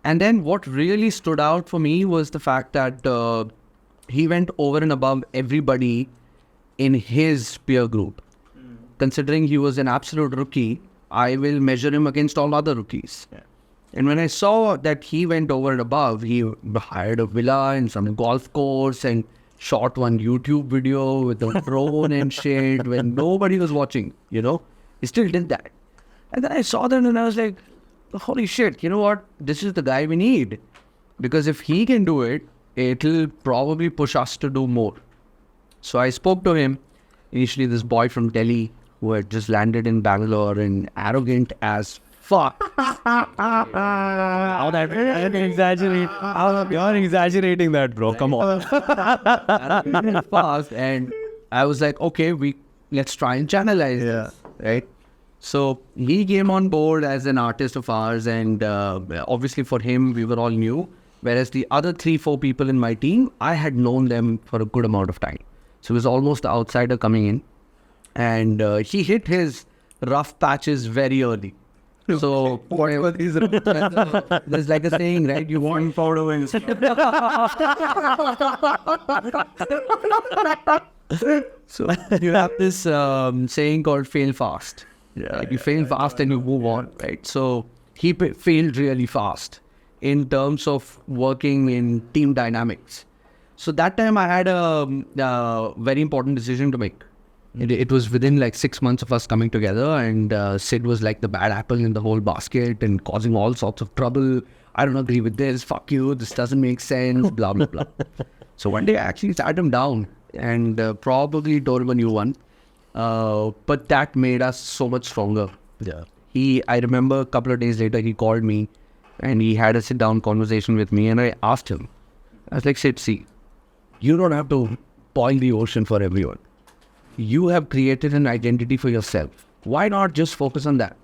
And then what really stood out for me was the fact that he went over and above everybody in his peer group. Considering he was an absolute rookie, I will measure him against all other rookies. Yeah. And when I saw that he went over and above, he hired a villa and some golf course and shot one YouTube video with a drone and shit when nobody was watching, he still did that. And then I saw that and I was like, holy shit, you know what? This is the guy we need. Because if he can do it, it'll probably push us to do more. So I spoke to him, initially this boy from Delhi who had just landed in Bangalore and arrogant as fuck. You're exaggerating that, bro. Come on. Fast, and I was like, okay, let's try and channelize this, right? So he came on board as an artist of ours, and obviously for him, we were all new. Whereas the other 3-4 people in my team, I had known them for a good amount of time. So it was almost the outsider coming in, and he hit his rough patches very early. So what were these? There's like a saying, right? You want following. So you have this saying called fail fast. You fail fast and you move on, right? So he failed really fast in terms of working in team dynamics. So that time I had a very important decision to make. It was within like 6 months of us coming together, and Sid was like the bad apple in the whole basket and causing all sorts of trouble. I don't agree with this. Fuck you. This doesn't make sense. Blah, blah, blah. So one day I actually sat him down and probably told him a new one. But that made us so much stronger. Yeah. I remember a couple of days later, he called me and he had a sit down conversation with me, and I asked him, I was like, Sid, see, you don't have to boil the ocean for everyone. You have created an identity for yourself. Why not just focus on that?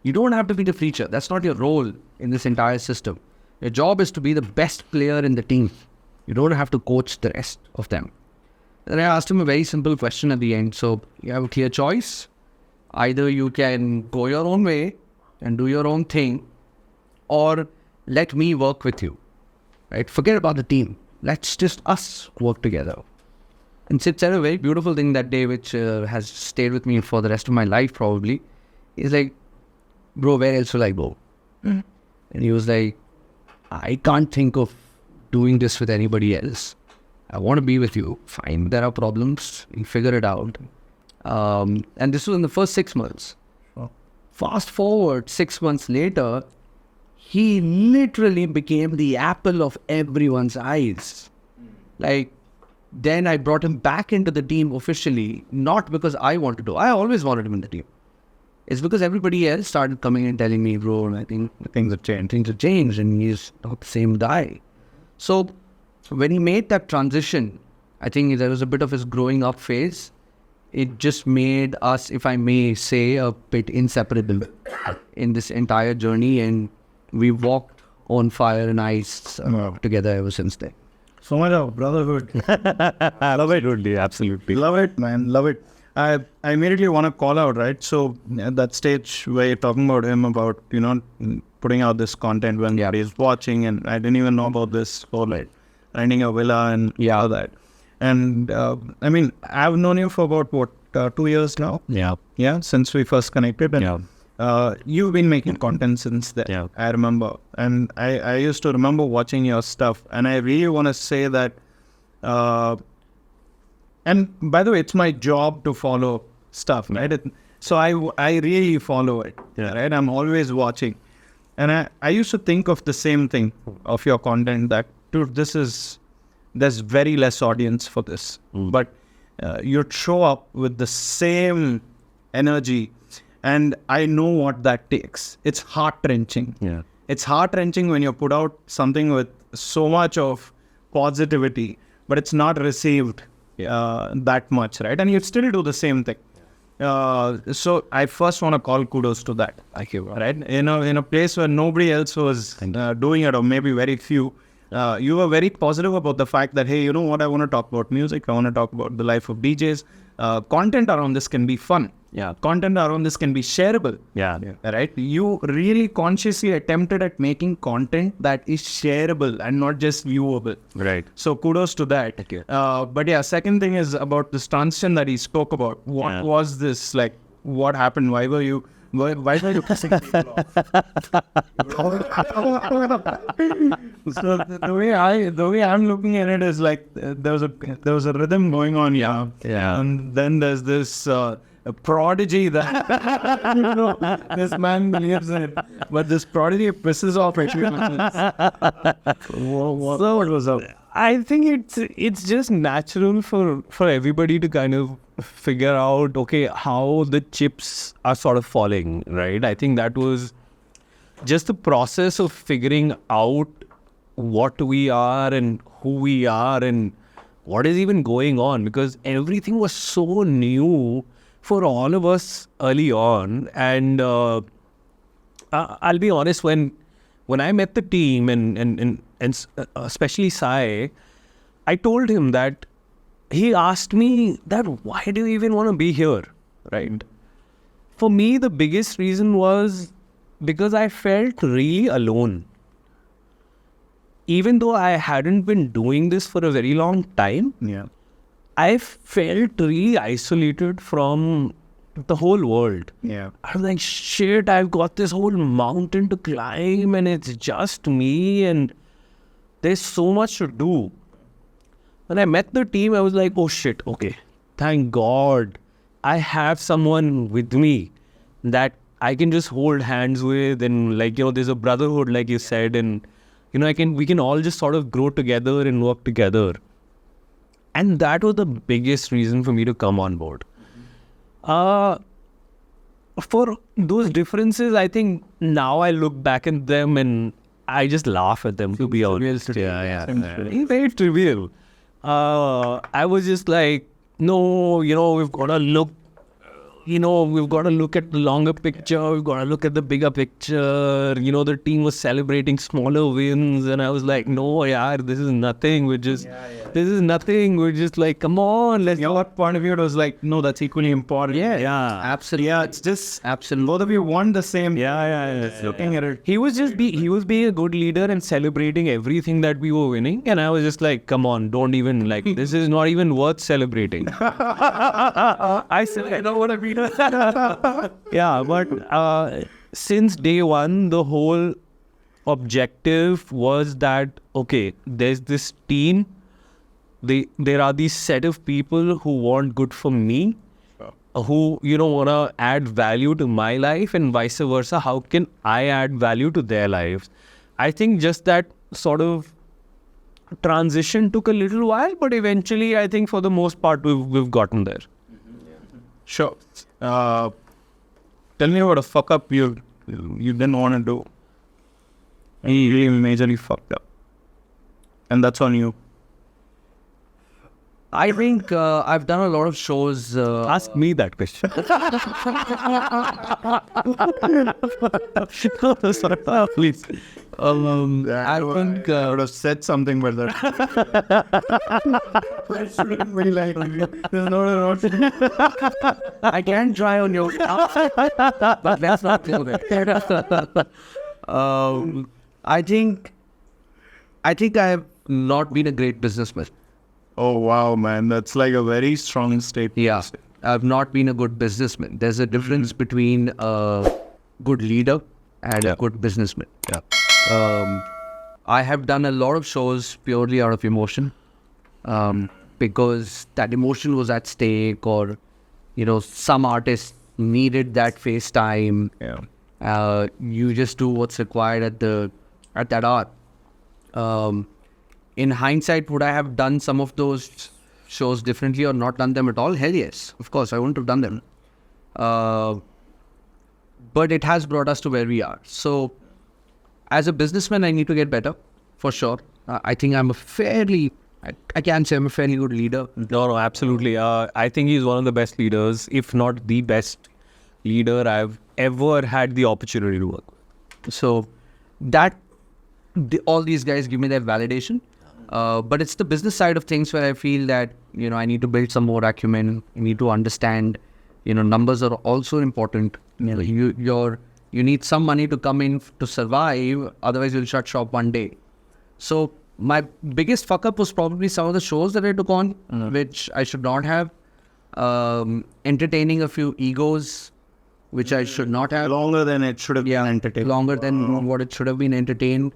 You don't have to be the preacher. That's not your role in this entire system. Your job is to be the best player in the team. You don't have to coach the rest of them. Then I asked him a very simple question at the end. So you have a clear choice. Either you can go your own way and do your own thing, or let me work with you. Right? Forget about the team. Let's just us work together. And Sid said a very beautiful thing that day, which has stayed with me for the rest of my life probably. He's like, bro, where else will I go? And he was like, I can't think of doing this with anybody else. I want to be with you. Fine, there are problems. We'll figure it out. And this was in the first 6 months. Wow. Fast forward 6 months later, he literally became the apple of everyone's eyes. Like, then I brought him back into the team officially, not because I wanted to. I always wanted him in the team. It's because everybody else started coming and telling me, bro, I think things have changed, and he's not the same guy. So when he made that transition, I think there was a bit of his growing up phase. It just made us, if I may say, a bit inseparable in this entire journey, and we walked on fire and ice together ever since then. So much of brotherhood. I love it, Rudy. Absolutely. Love it, man. Love it. I immediately want to call out, right? So at that stage where you're talking about him, about, putting out this content when he's watching, and I didn't even know about this whole renting a villa and all that. And I mean, I've known you for about 2 years now. Yeah, since we first connected. And you've been making content since then. Yeah. I remember. And I used to remember watching your stuff. And I really want to say that, and by the way, it's my job to follow stuff, right? So I really follow it, right? I'm always watching. And I used to think of the same thing of your content, that, dude, there's very less audience for this. But you'd show up with the same energy. And I know what that takes. It's heart-wrenching. Yeah. It's heart-wrenching when you put out something with so much of positivity, but it's not received that much, right? And you still do the same thing. So I first want to call kudos to that. Thank you, bro. Right? In a place where nobody else was doing it, or maybe very few, you were very positive about the fact that, hey, you know what, I want to talk about music. I want to talk about the life of DJs. Content around this can be fun. Yeah. Content around this can be shareable. Yeah. Right? You really consciously attempted at making content that is shareable and not just viewable. Right. So kudos to that. Thank you. But yeah, second thing is about this transition that he spoke about. What was this, like, what happened? Why were you pissing people off? So the way I'm looking at it is like, there was a rhythm going on, Yeah. and then there's this a prodigy that this man believes in, but this prodigy pisses off everyone. What was up? I think it's just natural for everybody to kind of figure out, okay, how the chips are sort of falling, right? I think that was just the process of figuring out what we are and who we are and what is even going on, because everything was so new for all of us early on. And I'll be honest, when I met the team and especially Sai, I told him that, he asked me that, why do you even want to be here, right? For me, the biggest reason was because I felt really alone. Even though I hadn't been doing this for a very long time, I felt really isolated from the whole world. Yeah. I was like, shit, I've got this whole mountain to climb and it's just me and there's so much to do. When I met the team, I was like, oh shit, okay, thank God I have someone with me that I can just hold hands with, and like, there's a brotherhood, like you said, and we can all just sort of grow together and work together. And that was the biggest reason for me to come on board. For those differences, I think now I look back at them and I just laugh at them, to be honest. Yeah. Very trivial. I was just like, no, we've got to look, we've got to look at the longer picture. We've got to look at the bigger picture. The team was celebrating smaller wins. And I was like, no, this is nothing. This is nothing. We're just like, come on. Your point of view was like, no, that's equally important. Yeah. Absolutely. Yeah, it's just Absolutely. both of you want the same. Looking at it. He was being a good leader and celebrating everything that we were winning. And I was just like, come on, don't even, like, this is not even worth celebrating. I said, I know what I mean. Yeah, but since day one, the whole objective was that, okay, there's this team, there are these set of people who want good for me, who, want to add value to my life, and vice versa. How can I add value to their lives? I think just that sort of transition took a little while, but eventually I think for the most part we've gotten there. Sure. Tell me about a fuck up you didn't want to do. And you really majorly fucked up. And that's on you. I think I've done a lot of shows. Ask me that question. Sorry, please. I think I would have said something, but that. I can try on your but let's not go there. I think I have not been a great businessman. Oh wow, man, that's like a very strong statement. Yeah, I've not been a good businessman. There's a difference between a good leader and a good businessman. Yeah. I have done a lot of shows purely out of emotion, because that emotion was at stake, or some artists needed that face time. Yeah. You just do what's required at that hour. In hindsight, would I have done some of those shows differently or not done them at all? Hell yes, of course, I wouldn't have done them. But it has brought us to where we are. So, as a businessman, I need to get better, for sure. I think I'm I can say I'm a fairly good leader. No, absolutely. I think he's one of the best leaders, if not the best leader I've ever had the opportunity to work with. So, all these guys give me that validation. But it's the business side of things where I feel that, I need to build some more acumen. I need to understand, numbers are also important. You need some money to come in to survive. Otherwise, you'll shut shop one day. So my biggest fuck up was probably some of the shows that I took on, which I should not have. Entertaining a few egos, which I should not have. Longer than it should have been entertained. Longer than what it should have been entertained.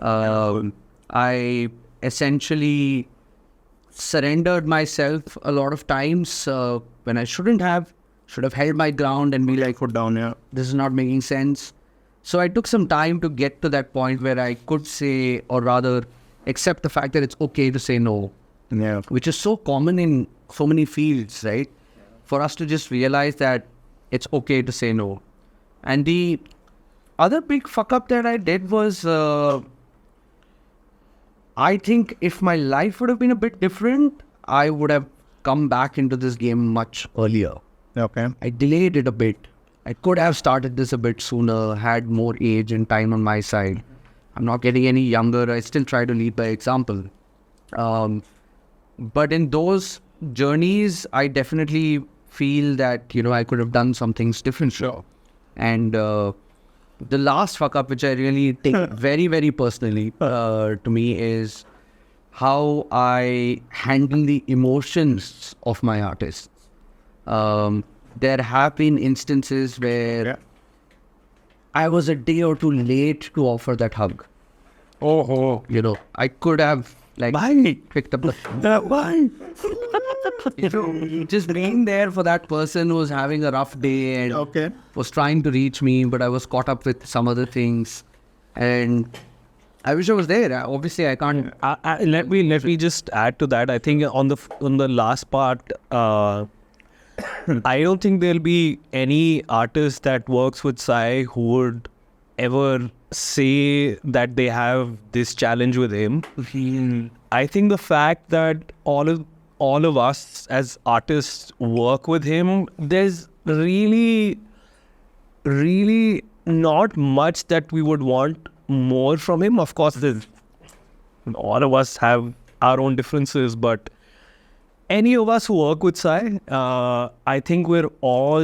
I essentially surrendered myself a lot of times when I shouldn't have. Should have held my ground and be like, Put down, yeah. this is not making sense. So I took some time to get to that point where I could say, or rather accept the fact that it's okay to say no. Yeah. Which is so common in so many fields, right? For us to just realize that it's okay to say no. And the other big fuck up that I did was, I think if my life would have been a bit different, I would have come back into this game much earlier. Okay. I delayed it a bit. I could have started this a bit sooner, had more age and time on my side. I'm not getting any younger. I still try to lead by example. But in those journeys, I definitely feel that, I could have done some things differently. Sure. And the last fuck up, which I really take very, very personally to me, is how I handle the emotions of my artists. There have been instances where I was a day or two late to offer that hug. Oh. I could have picked up the Why? just being there for that person who was having a rough day and was trying to reach me, but I was caught up with some other things, and I wish I was there. Obviously, I can't. Let me just add to that. I think on the last part, I don't think there'll be any artist that works with Sai who would ever say that they have this challenge with him. I think the fact that all of us as artists work with him, there's really not much that we would want more from him. Of course, all of us have our own differences, but any of us who work with Sai, I think we all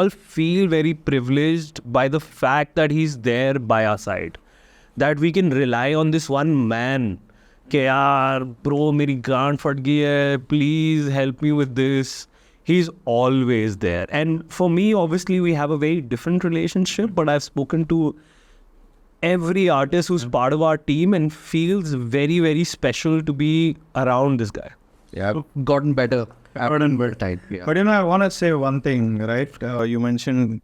feel very privileged by the fact that he's there by our side. That we can rely on this one man. Ke yaar, bro, meri gaand fat gayi hai, please help me with this. He's always there. And for me, obviously, we have a very different relationship, but I've spoken to every artist who's part of our team and feels very, very special to be around this guy. Yeah, gotten better. Gotten better. Yeah. But I want to say one thing, right? You mentioned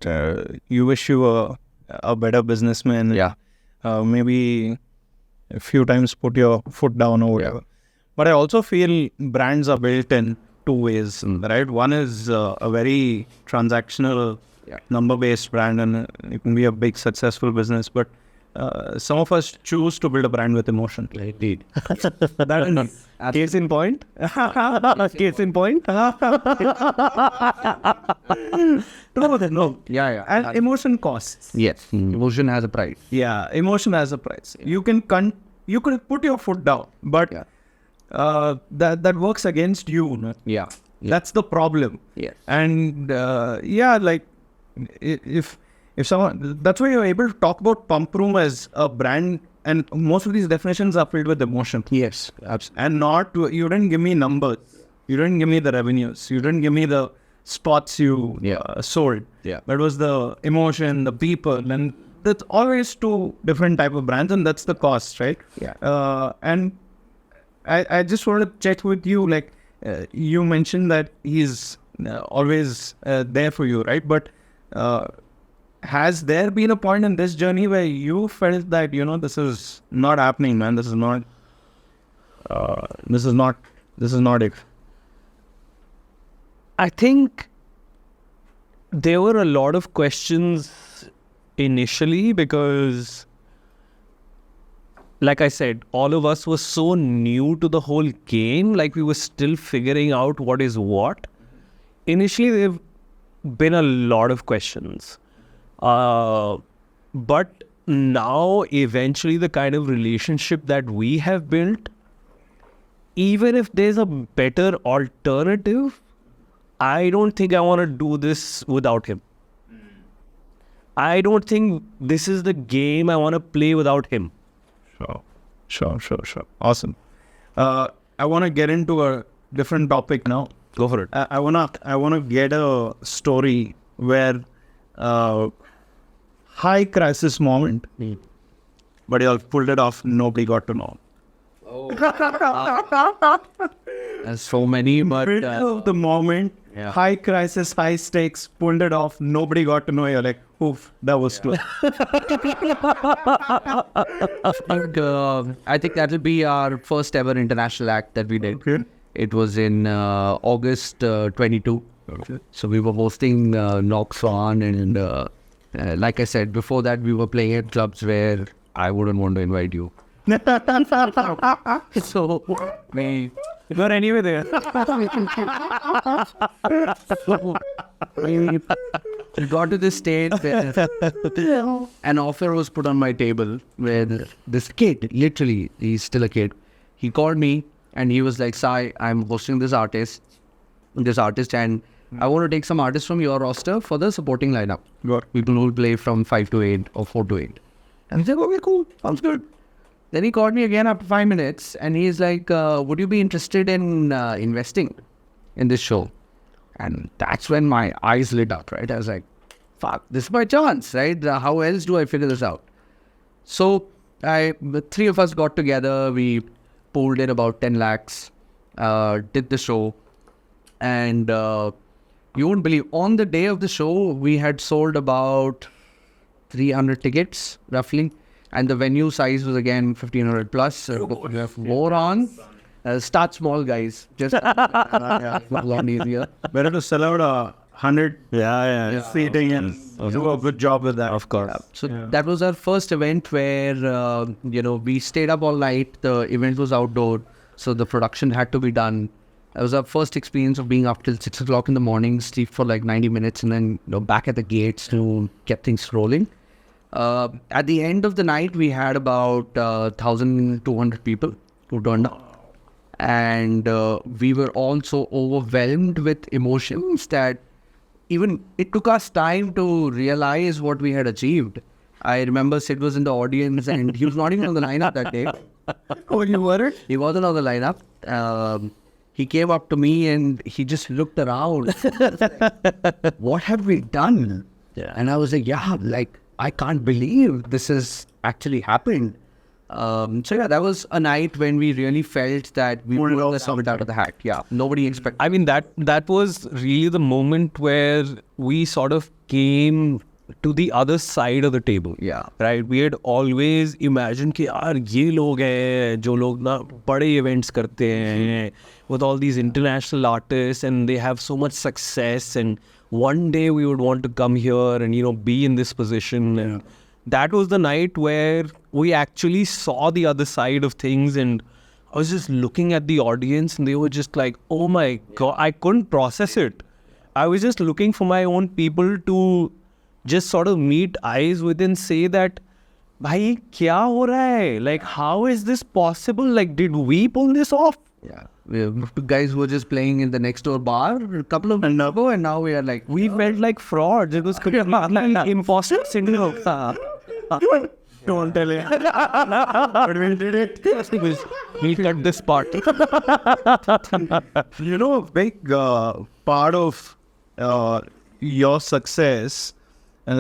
you wish you were a better businessman. Yeah. Maybe a few times put your foot down or whatever. But I also feel brands are built in two ways, right? One is a very transactional, number-based brand, and it can be a big successful business. But some of us choose to build a brand with emotion. Indeed. That is Case in point. Case in point. no. Yeah. And emotion costs. Yes. Emotion has a price. Yeah, emotion has a price. You can you could put your foot down, but that works against you. No? Yeah. That's the problem. Yes. And like if someone, that's why you're able to talk about Pumproom as a brand, and most of these definitions are filled with emotion. Yes. Absolutely. And you didn't give me numbers, you didn't give me the revenues, you didn't give me the spots you sold. Yeah. That was the emotion, the people, and that's always two different type of brands, and that's the cost, right? Yeah. And I just wanted to check with you, like you mentioned that he's always there for you, right? But has there been a point in this journey where you felt that, this is not happening, man, this is not it? I think there were a lot of questions initially because, like I said, all of us were so new to the whole game, like we were still figuring out what is what. Initially, there have been a lot of questions. But now, eventually, the kind of relationship that we have built, even if there's a better alternative, I don't think I want to do this without him. I don't think this is the game I want to play without him. Sure. Awesome. I want to get into a different topic now. Go for it. I wanna get a story where high crisis moment, but you all pulled it off. Nobody got to know. There's so many, but Middle of the moment, high crisis, high stakes, pulled it off. Nobody got to know. You're like, oof, that was too. I think that will be our first ever international act that we did. Okay. It was in August 22. Okay. So we were hosting Knox One, and like I said, before that we were playing at clubs where I wouldn't want to invite you. So we You're anyway there. we got to this stage where an offer was put on my table where this kid, literally, he's still a kid, he called me and he was like, Sai, I'm hosting this artist, and I want to take some artists from your roster for the supporting lineup. Got People who will play from 5 to 8 or 4 to 8. And I said, okay, cool, sounds good. Then he called me again after 5 minutes and he's like, would you be interested in investing in this show? And that's when my eyes lit up, right? I was like, fuck, this is my chance, right? How else do I figure this out? So the three of us got together, we pooled in about 10 lakhs, did the show. And you won't believe, on the day of the show, we had sold about 300 tickets, roughly. And the venue size was again 1,500 plus. So we have more on. Start small, guys. Just a lot easier. better to sell out 100 seating and do a good job with that. Of course. So that was our first event where, we stayed up all night. The event was outdoor. So the production had to be done. That was our first experience of being up till 6 o'clock in the morning, sleep for like 90 minutes, and then back at the gates to get things rolling. At the end of the night, we had about 1,200 people who turned up. And we were all so overwhelmed with emotions that even it took us time to realize what we had achieved. I remember Sid was in the audience and he was not even on the lineup that day. Oh, you weren't? He wasn't on the lineup. He came up to me and he just looked around. What have we done? Yeah. And I was like, I can't believe this has actually happened. That was a night when we really felt that we pulled the summit out of the hat. Yeah, nobody expected. I mean, that was really the moment where we sort of came to the other side of the table. Yeah. Right? We had always imagined कि यार ये लोग हैं जो लोग ना बड़े events करते हैं with all these international artists and they have so much success and one day we would want to come here and be in this position and that was the night where we actually saw the other side of things, and I was just looking at the audience and they were just like, oh my God, I couldn't process it. I was just looking for my own people to just sort of meet eyes with and say that, bhai, kya ho raha hai? Like, how is this possible? Like, did we pull this off? Yeah. We have guys who were just playing in the next door bar a couple of months ago, and now we are like, We felt like frauds. It was completely impossible syndrome. Don't tell it. But we did it. We'll cut this part. You know, a big part of your success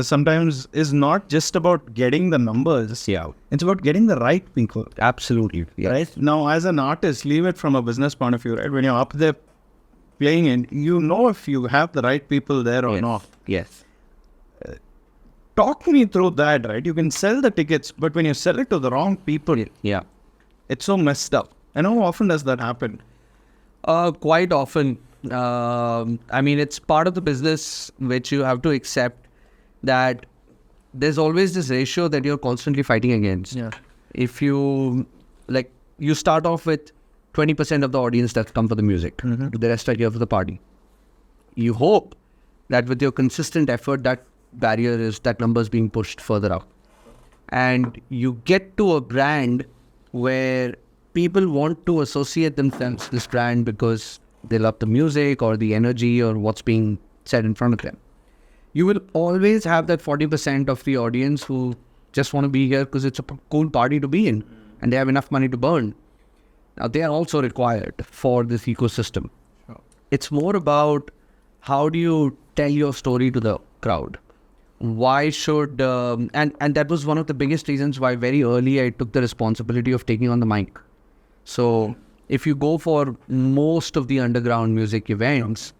sometimes is not just about getting the numbers. Yeah. It's about getting the right people. Absolutely. Yes. Right? Now, as an artist, leave it from a business point of view, right? When you're up there playing it, you know if you have the right people there or Yes. not. Yes. Talk me through that, right? You can sell the tickets, but when you sell it to the wrong people, Yeah. it's so messed up. And how often does that happen? Quite often. I mean, it's part of the business which you have to accept that there's always this ratio that you're constantly fighting against. Yeah. If you, like, you start off with 20% of the audience that come for the music, the rest are here for the party. You hope that with your consistent effort, that number is being pushed further up. And you get to a brand where people want to associate themselves with this brand because they love the music or the energy or what's being said in front of them. You will always have that 40% of the audience who just want to be here because it's a cool party to be in and they have enough money to burn. Now, they are also required for this ecosystem. It's more about how do you tell your story to the crowd? Why should, and that was one of the biggest reasons why very early I took the responsibility of taking on the mic. So if you go for most of the underground music events,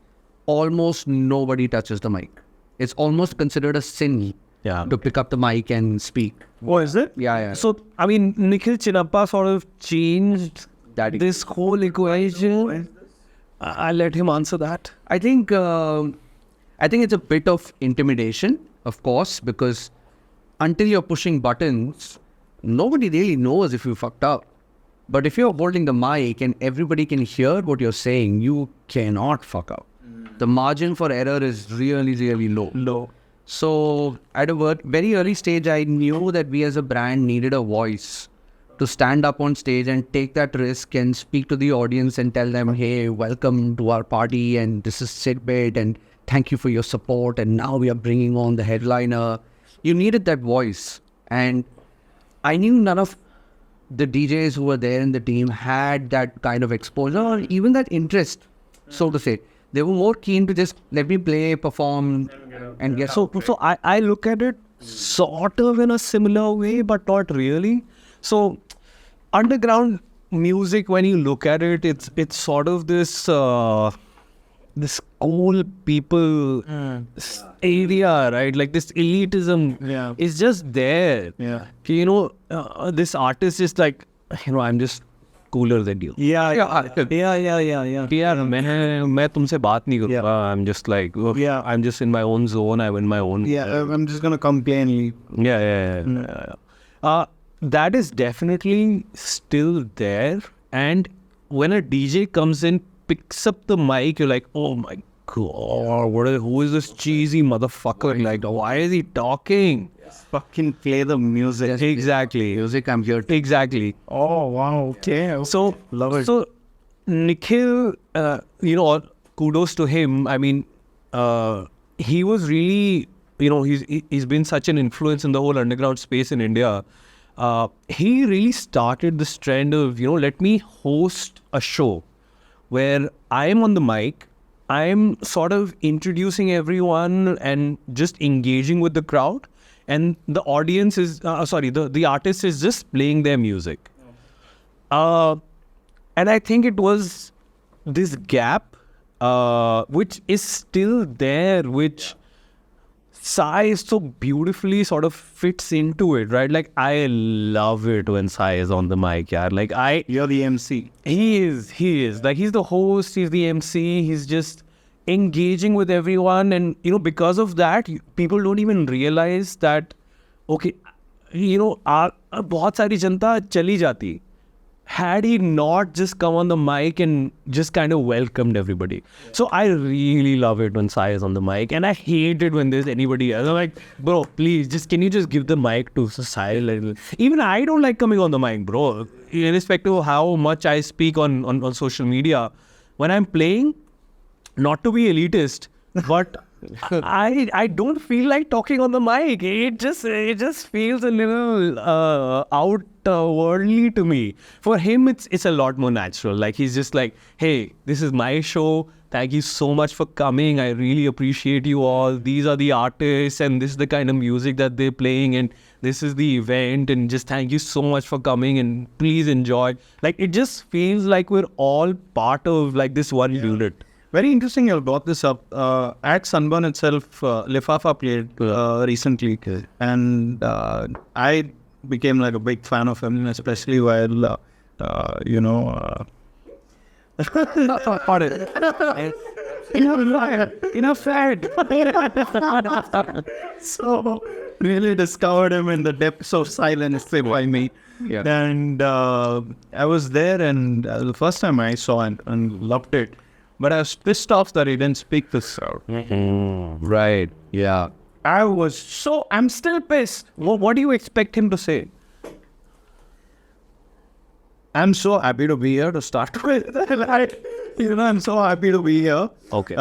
almost nobody touches the mic. It's almost considered a sin to pick up the mic and speak. Oh, is it? Yeah. So, I mean, Nikhil Chinappa sort of changed this whole equation. I'll let him answer that. I think it's a bit of intimidation, of course, because until you're pushing buttons, nobody really knows if you fucked up. But if you're holding the mic and everybody can hear what you're saying, you cannot fuck up. The margin for error is really, really low. So at a very early stage, I knew that we as a brand needed a voice to stand up on stage and take that risk and speak to the audience and tell them, hey, welcome to our party and this is Sidbit and thank you for your support and now we are bringing on the headliner. You needed that voice. And I knew none of the DJs who were there in the team had that kind of exposure or even that interest, so to say. They were more keen to just let me play, perform, and get So I look at it sort of in a similar way, but not really. So underground music, when you look at it, it's sort of this cool people area, right? Like this elitism is just there. Yeah. You know, this artist is like, you know, I'm just cooler than you. Yeah. यार मैं तुमसे बात नहीं करूँगा. I'm just like, I'm just in my own zone. I'm in my own. I'm just gonna come play and leave. Yeah. That is definitely still there. And when a DJ comes in, picks up the mic, you're like, oh my God, who is this cheesy motherfucker? Like, why is he talking? Fucking play the music. Exactly. music, I'm here to. Exactly. Oh wow. Okay. So, love it. So, Nikhil, you know, kudos to him. I mean, he was really, you know, he's been such an influence in the whole underground space in India. He really started this trend of, you know, let me host a show where I'm on the mic, I'm sort of introducing everyone and just engaging with the crowd. And the audience is, the artist is just playing their music. And I think it was this gap, which is still there, which Sai so beautifully sort of fits into it, right? Like, I love it when Sai is on the mic, yaar. Like, You're the MC. He is. Like, he's the host, he's the MC, he's just engaging with everyone. And, you know, because of that, people don't even realize that, okay, बहुत सारी जनता चली जाती. Had he not just come on the mic and just kind of welcomed everybody. So I really love it when Sai is on the mic, and I hate it when there's anybody else. I'm like, bro, please, can you just give the mic to Sai? Even I don't like coming on the mic, bro. Irrespective of how much I speak on social media, when I'm playing, not to be elitist, but I don't feel like talking on the mic. It just feels a little outwardly to me. For him, it's a lot more natural. Like, he's just like, hey, this is my show. Thank you so much for coming. I really appreciate you all. These are the artists, and this is the kind of music that they're playing, and this is the event, and just thank you so much for coming, and please enjoy. Like, it just feels like we're all part of like this one unit. Very interesting you brought this up. At Sunburn itself, Lifafa played recently. And I became like a big fan of him, especially while, So, really discovered him in the depths of silence by me. Yeah. And I was there, and the first time I saw it and loved it. But I was pissed off that he didn't speak this out. Right. Yeah. I'm still pissed. What do you expect him to say? I'm so happy to be here to start with. I'm so happy to be here. Okay.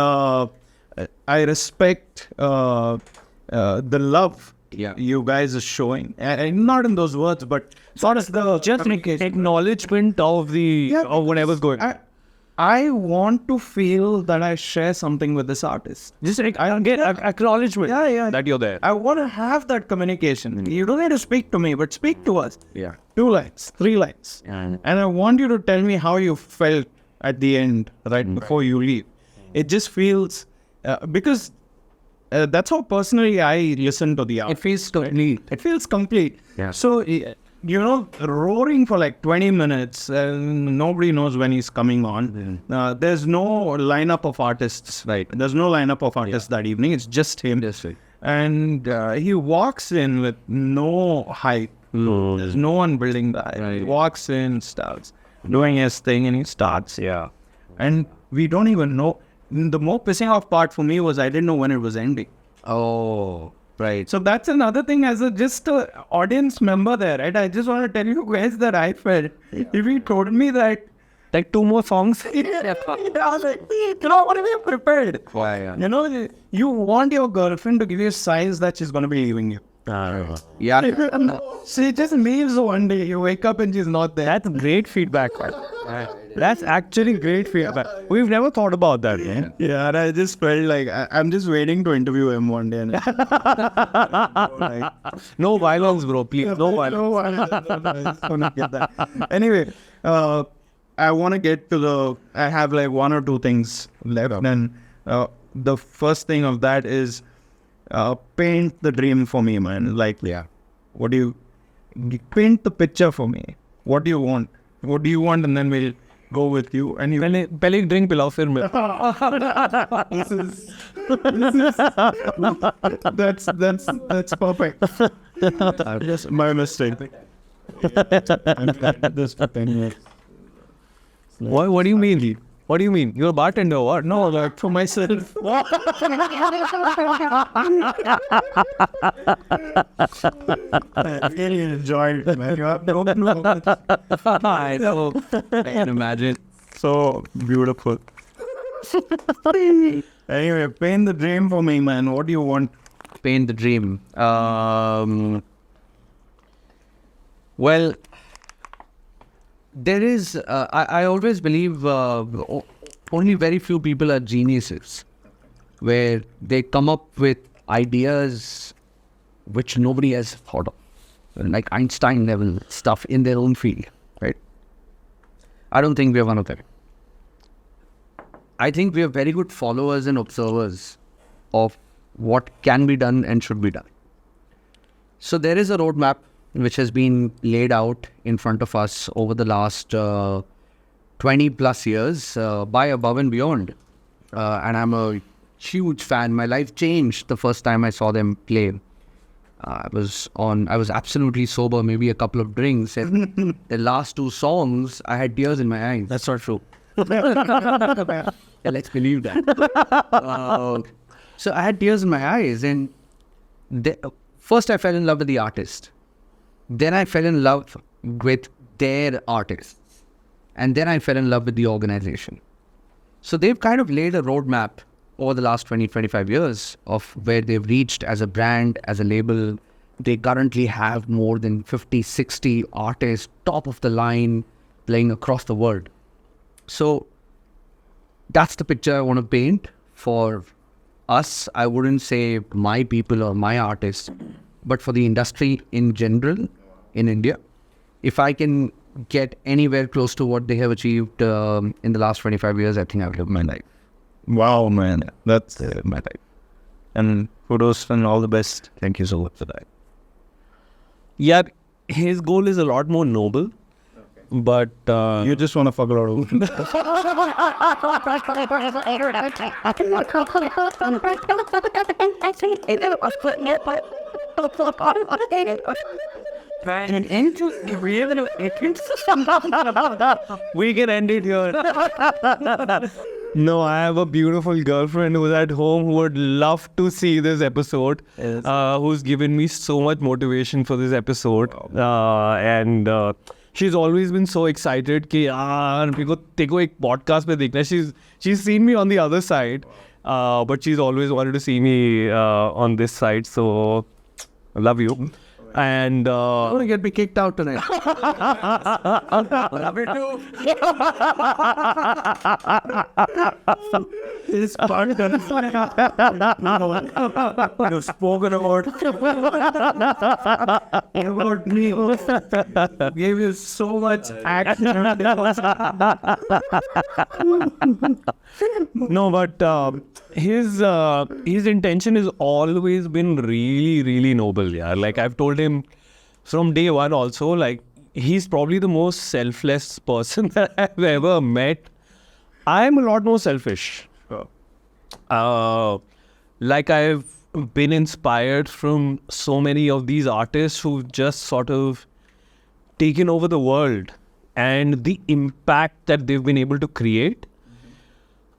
I respect the love Yeah. you guys are showing. And not in those words, but sort of the Just acknowledgement of of whatever's going on. I want to feel that I share something with this artist. Just acknowledgement that you're there. I want to have that communication. You don't need to speak to me, but speak to us. Yeah. 2 lines, 3 lines. Yeah. And I want you to tell me how you felt at the end, right before you leave. It just feels, because that's how personally I listen to the art. It feels complete. It feels complete. Yeah. So, roaring for like 20 minutes, nobody knows when he's coming on. There's no lineup of artists. Right. There's no lineup of artists that evening. It's just him. Yes, right. And he walks in with no hype. There's no one building that. Right. He walks in, starts doing his thing, and he starts. Yeah. And we don't even know. The more pissing off part for me was I didn't know when it was ending. Oh, right. So that's another thing as just an audience member there, right? I just want to tell you guys that I felt. If he told me that, Like 2 more songs. I was like, what are you prepared? Yeah. You want your girlfriend to give you signs that she's going to be leaving you. Yeah. She just leaves one day. You wake up and she's not there. That's great feedback. That's actually great feedback. We've never thought about that. Yeah, and I just felt like I'm just waiting to interview him one day. And No violence, bro. Please, no violence. No, I just wanna get that. Anyway, I want to get to I have like 1 or 2 things left. And the first thing of that is paint the dream for me, man. Like, what do you paint the picture for me? What do you want? What do you want? And then we'll go with you. And you पहले एक drink पिलाओ फिर मैं. that's perfect. Just my mistake. What do you mean? What do you mean? You're a bartender or what? No, like for myself. I really enjoyed it, man. You have no clue. I know. I can imagine. So beautiful. Anyway, paint the dream for me, man. What do you want? Paint the dream. Well, there is, I always believe only very few people are geniuses, where they come up with ideas which nobody has thought of, like Einstein level stuff in their own field, right? I don't think we're one of them. I think we are very good followers and observers of what can be done and should be done. So there is a roadmap which has been laid out in front of us over the last 20 plus years by Above and Beyond. And I'm a huge fan. My life changed the first time I saw them play. I was absolutely sober, maybe a couple of drinks, and the last 2 songs, I had tears in my eyes. That's not true. Yeah, let's believe that. So I had tears in my eyes, and first I fell in love with the artist. Then I fell in love with their artists. And then I fell in love with the organization. So they've kind of laid a roadmap over the last 20, 25 years of where they've reached as a brand, as a label. They currently have more than 50, 60 artists, top of the line, playing across the world. So that's the picture I want to paint for us. I wouldn't say my people or my artists, but for the industry in general in India. If I can get anywhere close to what they have achieved in the last 25 years, I think I've lived my life. Wow, man. That's my life. And kudos and all the best. Thank you so much for that. Yeah, his goal is a lot more noble. But You just want to fuck a lot of we can end it here. No, I have a beautiful girlfriend who's at home who would love to see this episode, who's given me so much motivation for this episode. And she's always been so excited कि यार मेरे को तेको एक podcast पे देखना है. She's seen me on the other side, but she's always wanted to see me on this side. So I love you. And I want to get me kicked out tonight. Love it too. This part you've spoken about me. Gave you so much action. No, but his intention has always been really, really noble. Yeah, like I've told him from day one also, like he's probably the most selfless person that I've ever met. I'm a lot more selfish. Like I've been inspired from so many of these artists who've just sort of taken over the world and the impact that they've been able to create.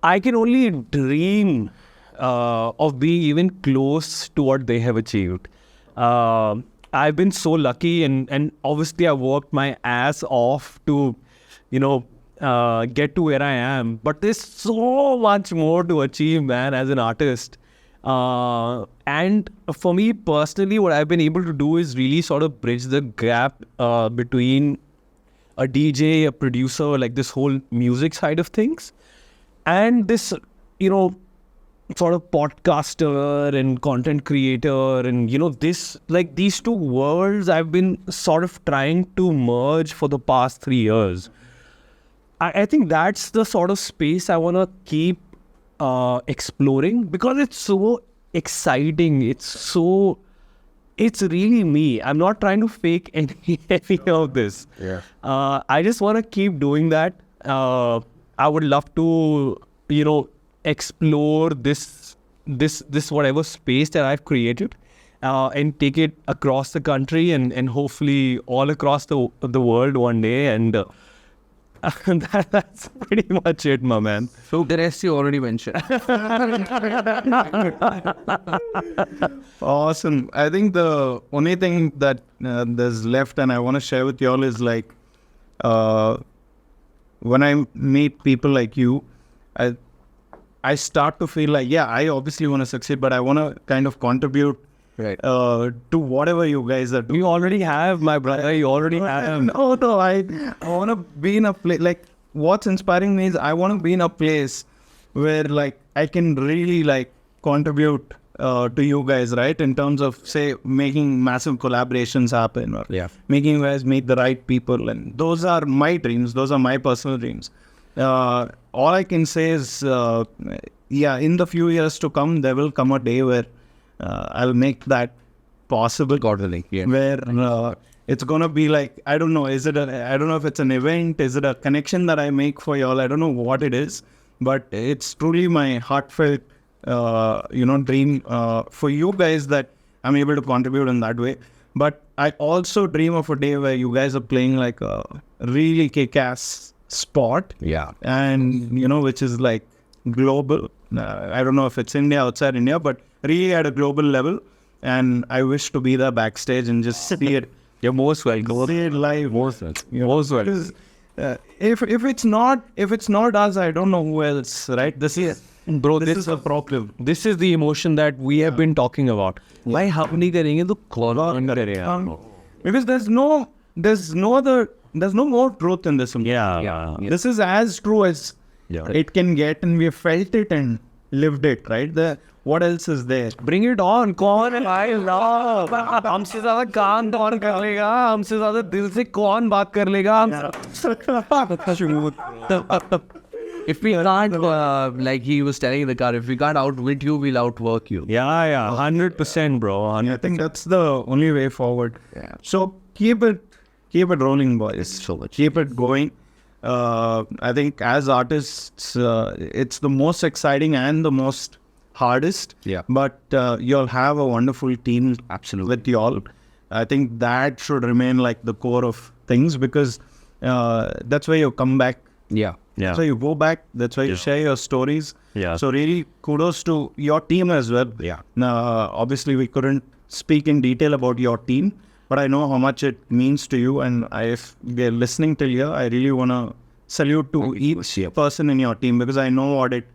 I can only dream of being even close to what they have achieved. I've been so lucky, and obviously I worked my ass off to, get to where I am. But there's so much more to achieve, man, as an artist. And for me personally, what I've been able to do is really sort of bridge the gap between a DJ, a producer, like this whole music side of things, and this, sort of podcaster and content creator, and this, like these two worlds I've been sort of trying to merge for the past 3 years. I think that's the sort of space I want to keep exploring, because it's so exciting. It's really me. I'm not trying to fake any of this. Yeah. I just want to keep doing that. I would love to, explore this whatever space that I've created, and take it across the country and hopefully all across the world one day. And that's pretty much it, my man. So the rest you already mentioned. Awesome. I think the only thing that there's left and I want to share with y'all is like, when I meet people like you, I start to feel like, yeah, I obviously want to succeed, but I want to kind of contribute Right. to whatever you guys are doing. You already have, my brother. You already have. No, I want to be in a place, like what's inspiring me is I want to be in a place where like I can really like contribute to you guys, right? In terms of, say, making massive collaborations happen, or making you guys meet the right people. And those are my dreams. Those are my personal dreams. All I can say is, in the few years to come, there will come a day where I'll make that possible. Godly, yeah. Where it's gonna be like, I don't know, I don't know if it's an event, is it a connection that I make for y'all? I don't know what it is, but it's truly my heartfelt, dream for you guys, that I'm able to contribute in that way. But I also dream of a day where you guys are playing like a really kick-ass sport. Yeah. And, which is like global. I don't know if it's India, outside India, but really at a global level. And I wish to be there backstage and just see it. You're most welcome. See it live. Most welcome. Because, if it's not us, I don't know who else, right? This is a problem. This is the emotion that we have been talking about. Why हम नहीं करेंगे तो कौन करेगा? Because there's no more truth in this. Yeah. This is as true as it can get, and we have felt it and lived it, right? What else is there? Bring it on. कौन है भाई? हमसे ज़्यादा कान कौन कर लेगा? हमसे ज़्यादा दिल से कौन बात कर लेगा? If we can't, like he was telling in the car, if we can't outwit you, we'll outwork you. Yeah, 100%, bro. I think that's the only way forward. Yeah. So keep it rolling, boys. So much. Keep it going. I think as artists, it's the most exciting and the most hardest. Yeah. But you'll have a wonderful team. Absolutely. With y'all. I think that should remain like the core of things, because that's where you come back. Yeah. So you go back, that's why you share your stories. Yeah. So really kudos to your team as well. Yeah. Now, obviously we couldn't speak in detail about your team, but I know how much it means to you. And if they're listening till here, I really want to salute to each person in your team, because I know what it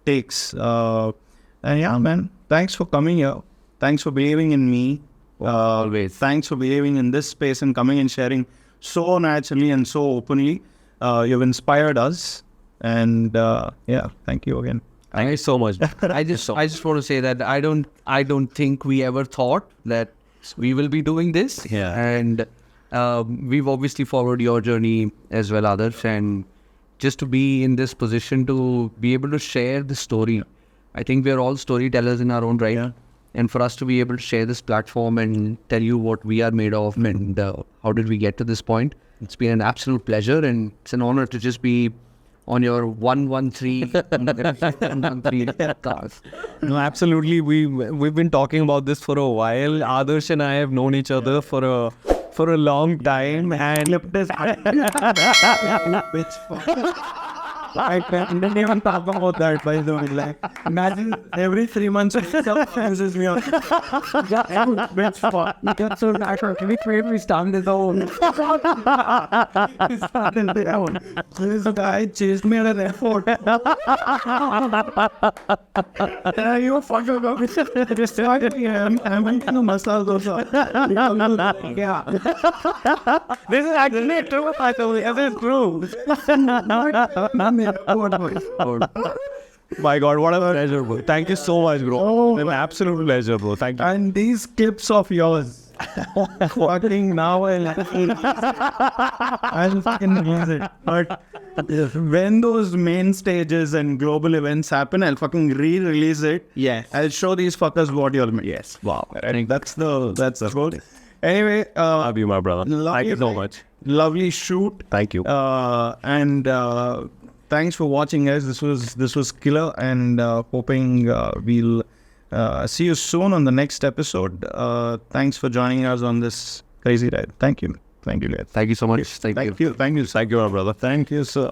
takes. And yeah, man, thanks for coming here. Thanks for believing in me. Always. Thanks for believing in this space and coming and sharing so naturally and so openly. You've inspired us, and thank you again. Thank you so much. I just want to say that I don't think we ever thought that we will be doing this. Yeah. And we've obviously followed your journey as well, Adarsh, and just to be in this position to be able to share the story. I think we're all storytellers in our own right. Yeah. And for us to be able to share this platform and tell you what we are made of and how did we get to this point, it's been an absolute pleasure, and it's an honor to just be on your 113 cars. No, absolutely. We've been talking about this for a while. Adarsh and I have known each other for a long time, and I didn't even talk about that, by the way. Like, imagine every 3 months, messages me on. Bitch, fuck. That's so natural. Can we create we stand his own? This guy chased me at an airport. You fucking about me. Just I'm making a massage also. Yeah. this is actually true. I told you, this is true. My God, what a pleasure, bro. Thank you so much, bro. It's an absolute pleasure, bro. Thank you. And these clips of yours, fucking now I'll fucking release it. But when those main stages and global events happen, I'll fucking re-release it. Yes. I'll show these fuckers what you're made. Yes. Wow. I think that's the goal. Anyway, Love you, my brother. Thank you so much. Lovely shoot. Thank you. And thanks for watching, guys. This was killer, and hoping we'll see you soon on the next episode. Thanks for joining us on this crazy ride. Thank you, guys. Thank you so much. Thank you. Thank you, my brother. Thank you, sir.